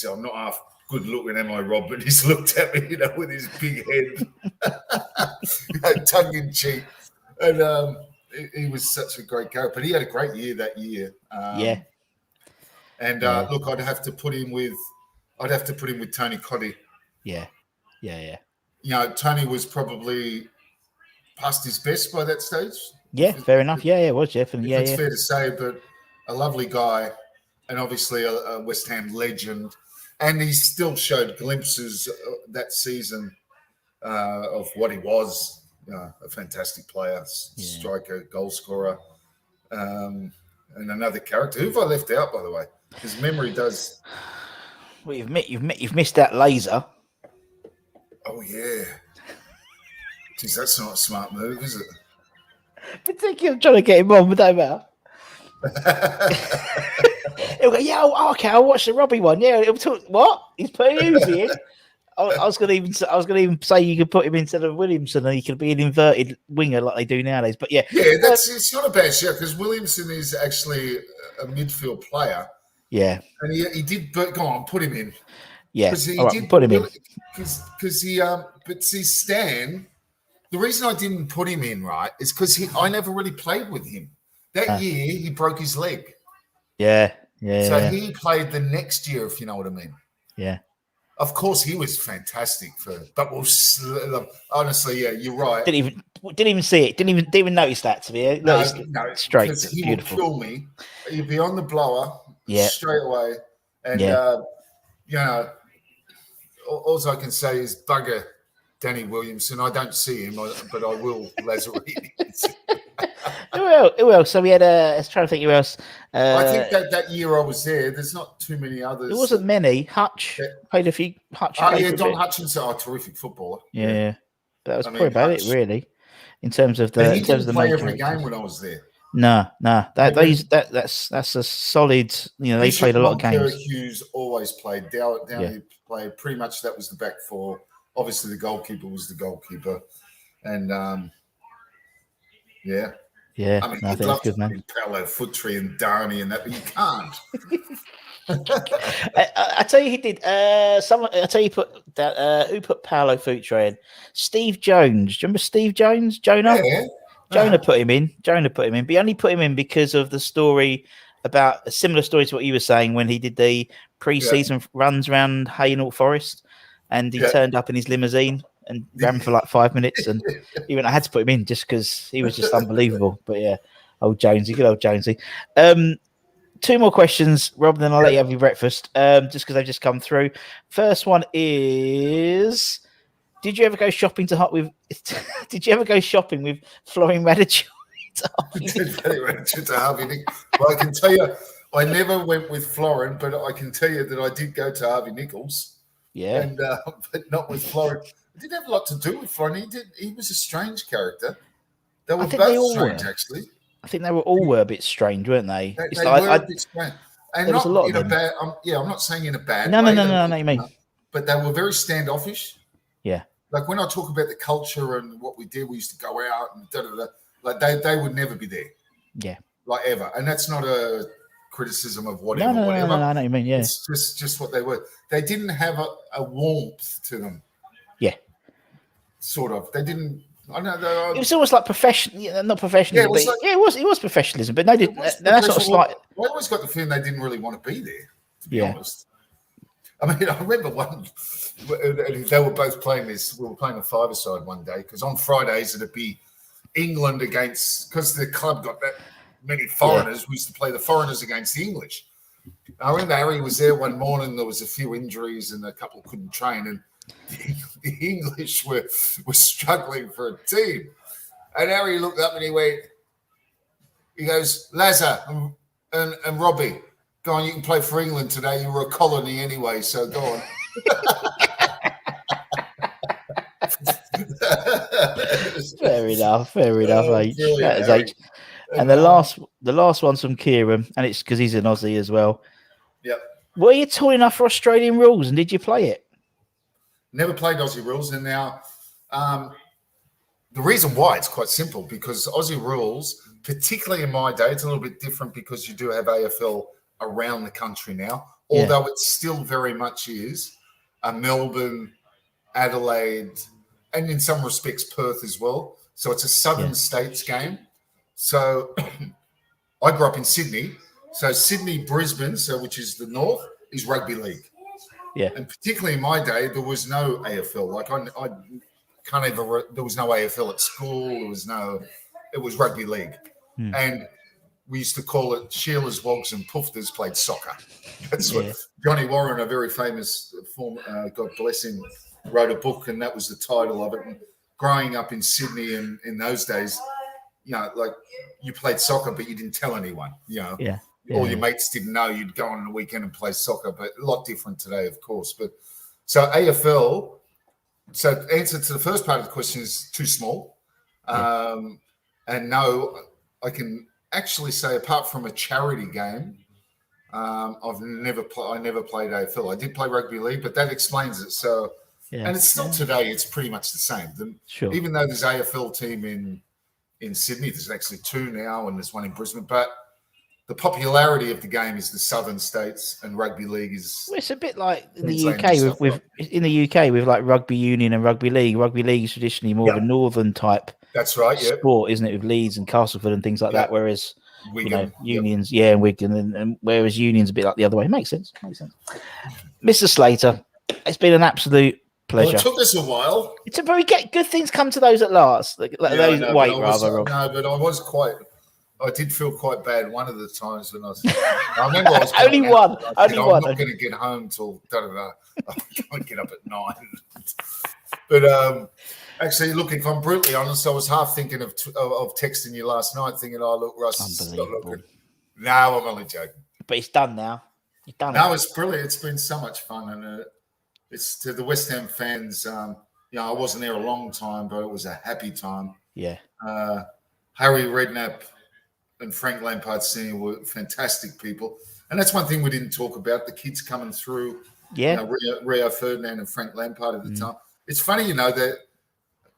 I'm not half good looking, am I, Rob? But he's looked at me, with his big head, tongue in cheek. And he was such a great guy. But he had a great year that year. And look, I'd have to put him with Tony Cotty. Yeah. Tony was probably past his best by that stage. Yeah, fair enough. Yeah, it was definitely. It's fair to say, but a lovely guy, and obviously a West Ham legend. And he still showed glimpses that season of what he was. A fantastic player, striker, goal scorer, and another character. Who have I left out, by the way? His memory does. Well, you've missed that Laser. Oh yeah. Geez, that's not a smart move, is it? I think you're trying to get him on, but don't matter. He'll go, okay, I'll watch the Robbie one. Yeah, he'll talk. What? He's putting Uzi in. I was going to even say you could put him instead of Williamson, and he could be an inverted winger like they do nowadays. But it's not a bad shout because Williamson is actually a midfield player. Yeah, and he did. But go on, put him in. Yeah, put him in because he. But see, Stan. The reason I didn't put him in, right, is because I never really played with him. That year, he broke his leg. Yeah. So he played the next year, if you know what I mean. Yeah. Of course, he was fantastic but honestly, yeah, you're right. Didn't even see it. Didn't even notice that. To me, no, straight. Because he beautiful. Would kill me. He'd be on the blower, straight away, and all I can say is bugger Danny Williamson. I don't see him, but I will Lazzarini. Who else? So we had I was trying to think who else. I think that year I was there, there's not too many others. There wasn't many. Hutch played a few. Don Hutchinson, terrific footballer. Yeah. That was probably about it, really, in terms of the. He didn't play every game when I was there. No. That's a solid. They played a lot of games. Hughes always played. Downey played. Pretty much that was the back four. Obviously, the goalkeeper was the goalkeeper. And, yeah. Yeah, I mean, no, I you'd think love that's good, to man. bring Paolo Futri and Darney and that, but you can't. I tell you, he did. Someone, I tell you, put that. Who put Paolo Futre in? Steve Jones. Do you remember Steve Jones? Jonah. Yeah. Jonah put him in. But he only put him in because of the story about a similar story to what you were saying when he did the pre-season runs around Nottingham Forest, and he turned up in his limousine and ran for like 5 minutes, and I had to put him in just because he was just unbelievable. But yeah, old Jonesy, good old Jonesy. Two more questions, Rob, then I'll let you have your breakfast. Just because they've just come through. First one is: Did you ever go shopping with? Did you ever go shopping with Florian Radic? Well, I can tell you, I never went with Florin, but I can tell you that I did go to Harvey Nichols. Yeah, and but not with Florin. It didn't have a lot to do with Florin. He was a strange character. They were both strange, actually. I think they were a bit strange, weren't they? They were a bit strange, and not in a bad. I'm not saying in a bad way. No, you mean. But they were very standoffish. Yeah. Like when I talk about the culture and what we did, we used to go out and da-da-da. Like they would never be there. Yeah. Like ever, and that's not a criticism of whatever. No, whatever. I know what you mean. Yeah. It's just what they were. They didn't have a warmth to them. Yeah. Sort of. They didn't. I know. It was almost like professional, not professionalism. Yeah, it was professionalism, but they didn't. That sort of slight. I always got the feeling they didn't really want to be there. To be honest. I mean, I remember one. They were both playing this. We were playing a five-a-side one day because on Fridays it'd be England against, because the club got that many foreigners. We used to play the foreigners against the English. I remember Harry was there one morning. There was a few injuries and a couple couldn't train, and the English were struggling for a team. And Harry looked up and he goes, Lazar and Robbie, go on, you can play for England today. You were a colony anyway, so go on. Fair enough, H. That is H. And the last one's from Kieran, and it's because he's an Aussie as well. Yep. Were you tall enough for Australian rules, and did you play it? Never played Aussie rules, and now the reason why it's quite simple, because Aussie rules, particularly in my day, it's a little bit different because you do have AFL around the country now, although it still very much is Melbourne, Adelaide, and in some respects Perth as well. So it's a southern states game. So I grew up in Sydney. So Sydney, Brisbane, which is the north, is rugby league. Yeah. And particularly in my day, there was no AFL. Like I can't ever. There was no AFL at school. It was rugby league, and we used to call it Sheila's, Wogs, and Poofters played soccer. That's what Johnny Warren, a very famous God bless him, wrote a book, and that was the title of it. And growing up in Sydney in those days, like you played soccer, but you didn't tell anyone. All your mates didn't know. You'd go on the weekend and play soccer, but a lot different today, of course. But so AFL. So the answer to the first part of the question is too small, and no, I can actually say apart from a charity game, I never played AFL. I did play rugby league, but that explains it. So, and it's still today. It's pretty much the same. Even though there's AFL team in Sydney, there's actually two now, and there's one in Brisbane, but the popularity of the game is the southern states, and rugby league is. Well, it's a bit like in the UK with like rugby union and rugby league. Rugby league is traditionally more of a northern type. That's right. Sport, isn't it, with Leeds and Castleford and things like that. Whereas Wigan, unions, and Wigan, and whereas unions a bit like the other way. Makes sense. Mr. Slater, it's been an absolute pleasure. Well, it took us a while. It's a very good things come to those at last. Rob. No, but I did feel quite bad one of the times when I remember I was only one. I'm not going to get home till I can't get up at 9. But actually, look, if I'm brutally honest, I was half thinking of texting you last night, thinking, "Oh, look, Russ, stop looking." No, I'm only joking. But it's done now. You've done it. No, it's brilliant. It's been so much fun, and it's to the West Ham fans. I wasn't there a long time, but it was a happy time. Yeah. Harry Redknapp and Frank Lampard Sr. were fantastic people. And that's one thing we didn't talk about, the kids coming through Yeah. Rio Ferdinand and Frank Lampard at the time. It's funny, that,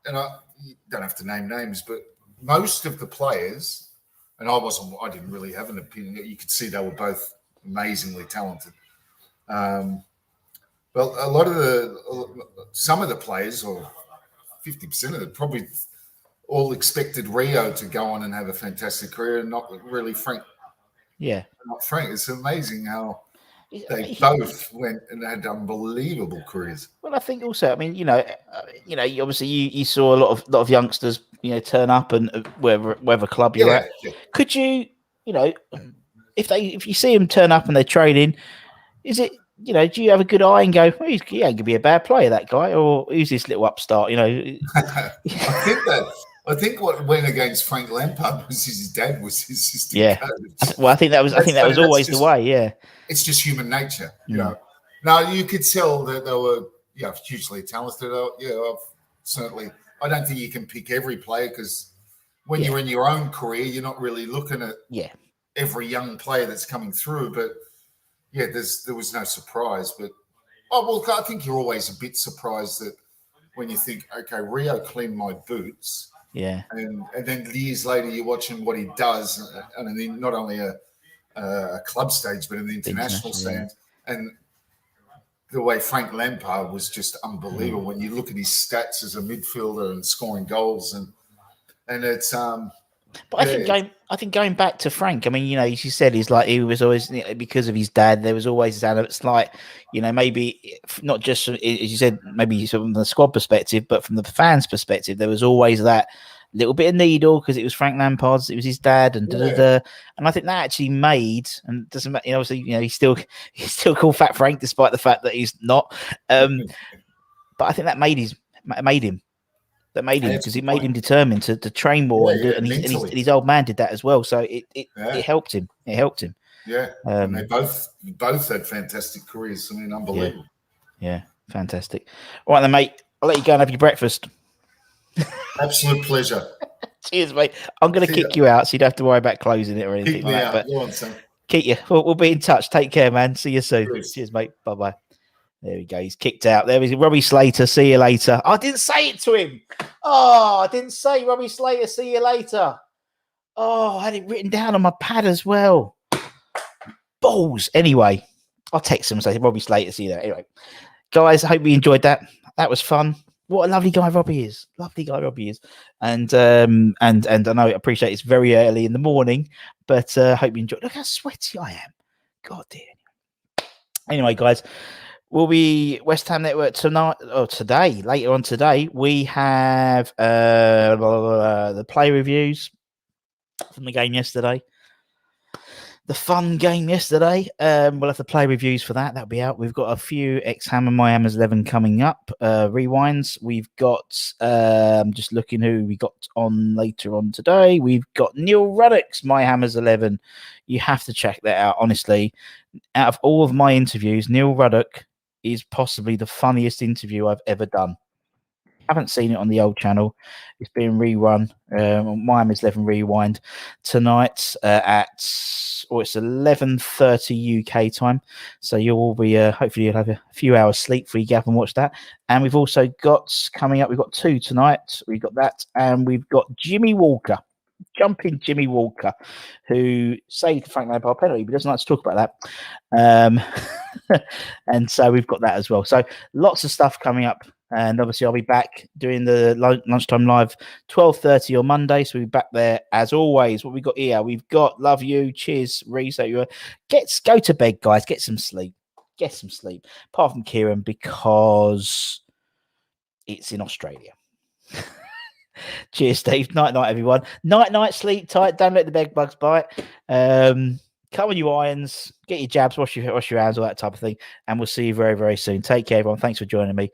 and you don't have to name names, but most of the players, and I didn't really have an opinion. You could see they were both amazingly talented. Well, some of the players, or 50% of them, probably all expected Rio to go on and have a fantastic career, and not really Frank. Yeah. Not Frank. It's amazing how they both went and had unbelievable careers. Well, I think also, I mean, obviously you saw a lot of youngsters, turn up, and wherever club you're at. Yeah. Could you, if you see them turn up and they're training, is it, do you have a good eye and go, well, he ain't gonna be a bad player, that guy, or who's this little upstart? I think what went against Frank Lampard was his dad was his assistant. Yeah. Coach. Well, I think that was always the way. Yeah. It's just human nature, Now you could tell that they were, hugely talented. Certainly. I don't think you can pick every player, because when you're in your own career, you're not really looking at every young player that's coming through. But there was no surprise. But I think you're always a bit surprised that when you think, okay, Rio cleaned my boots. Yeah. And then years later, you're watching what he does, and then not only a club stage, but in the international stand. And the way Frank Lampard was just unbelievable. When you look at his stats as a midfielder and scoring goals, and it's But I think going back to Frank, I mean, as you said, he's like, he was always, because of his dad, there was always that. It's like, maybe not just, as you said, maybe from the squad perspective, but from the fans' perspective, there was always that little bit of needle, because it was Frank Lampard's, it was his dad, and and I think that actually made, and it doesn't matter, obviously, he's still called Fat Frank, despite the fact that he's not. But I think that made him. That made him, because it made him determined to train more, and his old man did that as well. So it helped him. It helped him. Yeah, and they both had fantastic careers. I mean, unbelievable. Yeah, fantastic. All right, then, mate. I'll let you go and have your breakfast. Absolute pleasure. Cheers, mate. I'm going to kick you out, so you don't have to worry about closing it or anything like that. But go on, son. Keep you. We'll be in touch. Take care, man. See you soon. Cheers, mate. Bye. There we go. He's kicked out. There is Robbie Slater. See you later. I didn't say it to him. Oh, I didn't say Robbie Slater. See you later. Oh, I had it written down on my pad as well. Balls. Anyway, I'll text him and say, Robbie Slater, see you there. Anyway, guys, I hope you enjoyed that. That was fun. What a lovely guy Robbie is. And I know, I appreciate it's very early in the morning, but I hope you enjoyed. Look how sweaty I am. God dear. Anyway, guys. Will be West Ham Network tonight or today. Later on today, we have the play reviews from the game yesterday. The fun game yesterday. We'll have the play reviews for that. That'll be out. We've got a few ex-Ham and My Hammers 11 coming up. Rewinds. We've got just looking who we got on later on today. We've got Neil Ruddock's My Hammers 11. You have to check that out. Honestly, out of all of my interviews, Neil Ruddock is possibly the funniest interview I've ever done. Haven't seen it on the old channel. It's being rerun on My Hammers 11 Rewind tonight it's 11:30 UK time. So you'll all be hopefully you'll have a few hours sleep before you get up and watch that. And we've also got coming up. We've got two tonight. We've got that, and we've got Jimmy Walker. Jumping Jimmy Walker, who saved Frank Lampard penalty, but doesn't like to talk about that. And so we've got that as well. So lots of stuff coming up, and obviously I'll be back doing the lunchtime live 12:30 on Monday. So we'll be back there as always. What we got here? We've got love you, cheers, Reese. Go to bed, guys. Get some sleep. Apart from Kieran, because it's in Australia. Cheers, Steve. Night, everyone. Night, sleep tight. Don't let the bed bugs bite. Come on, you irons. Get your jabs. Wash your hands, all that type of thing. And we'll see you very, very soon. Take care, everyone. Thanks for joining me.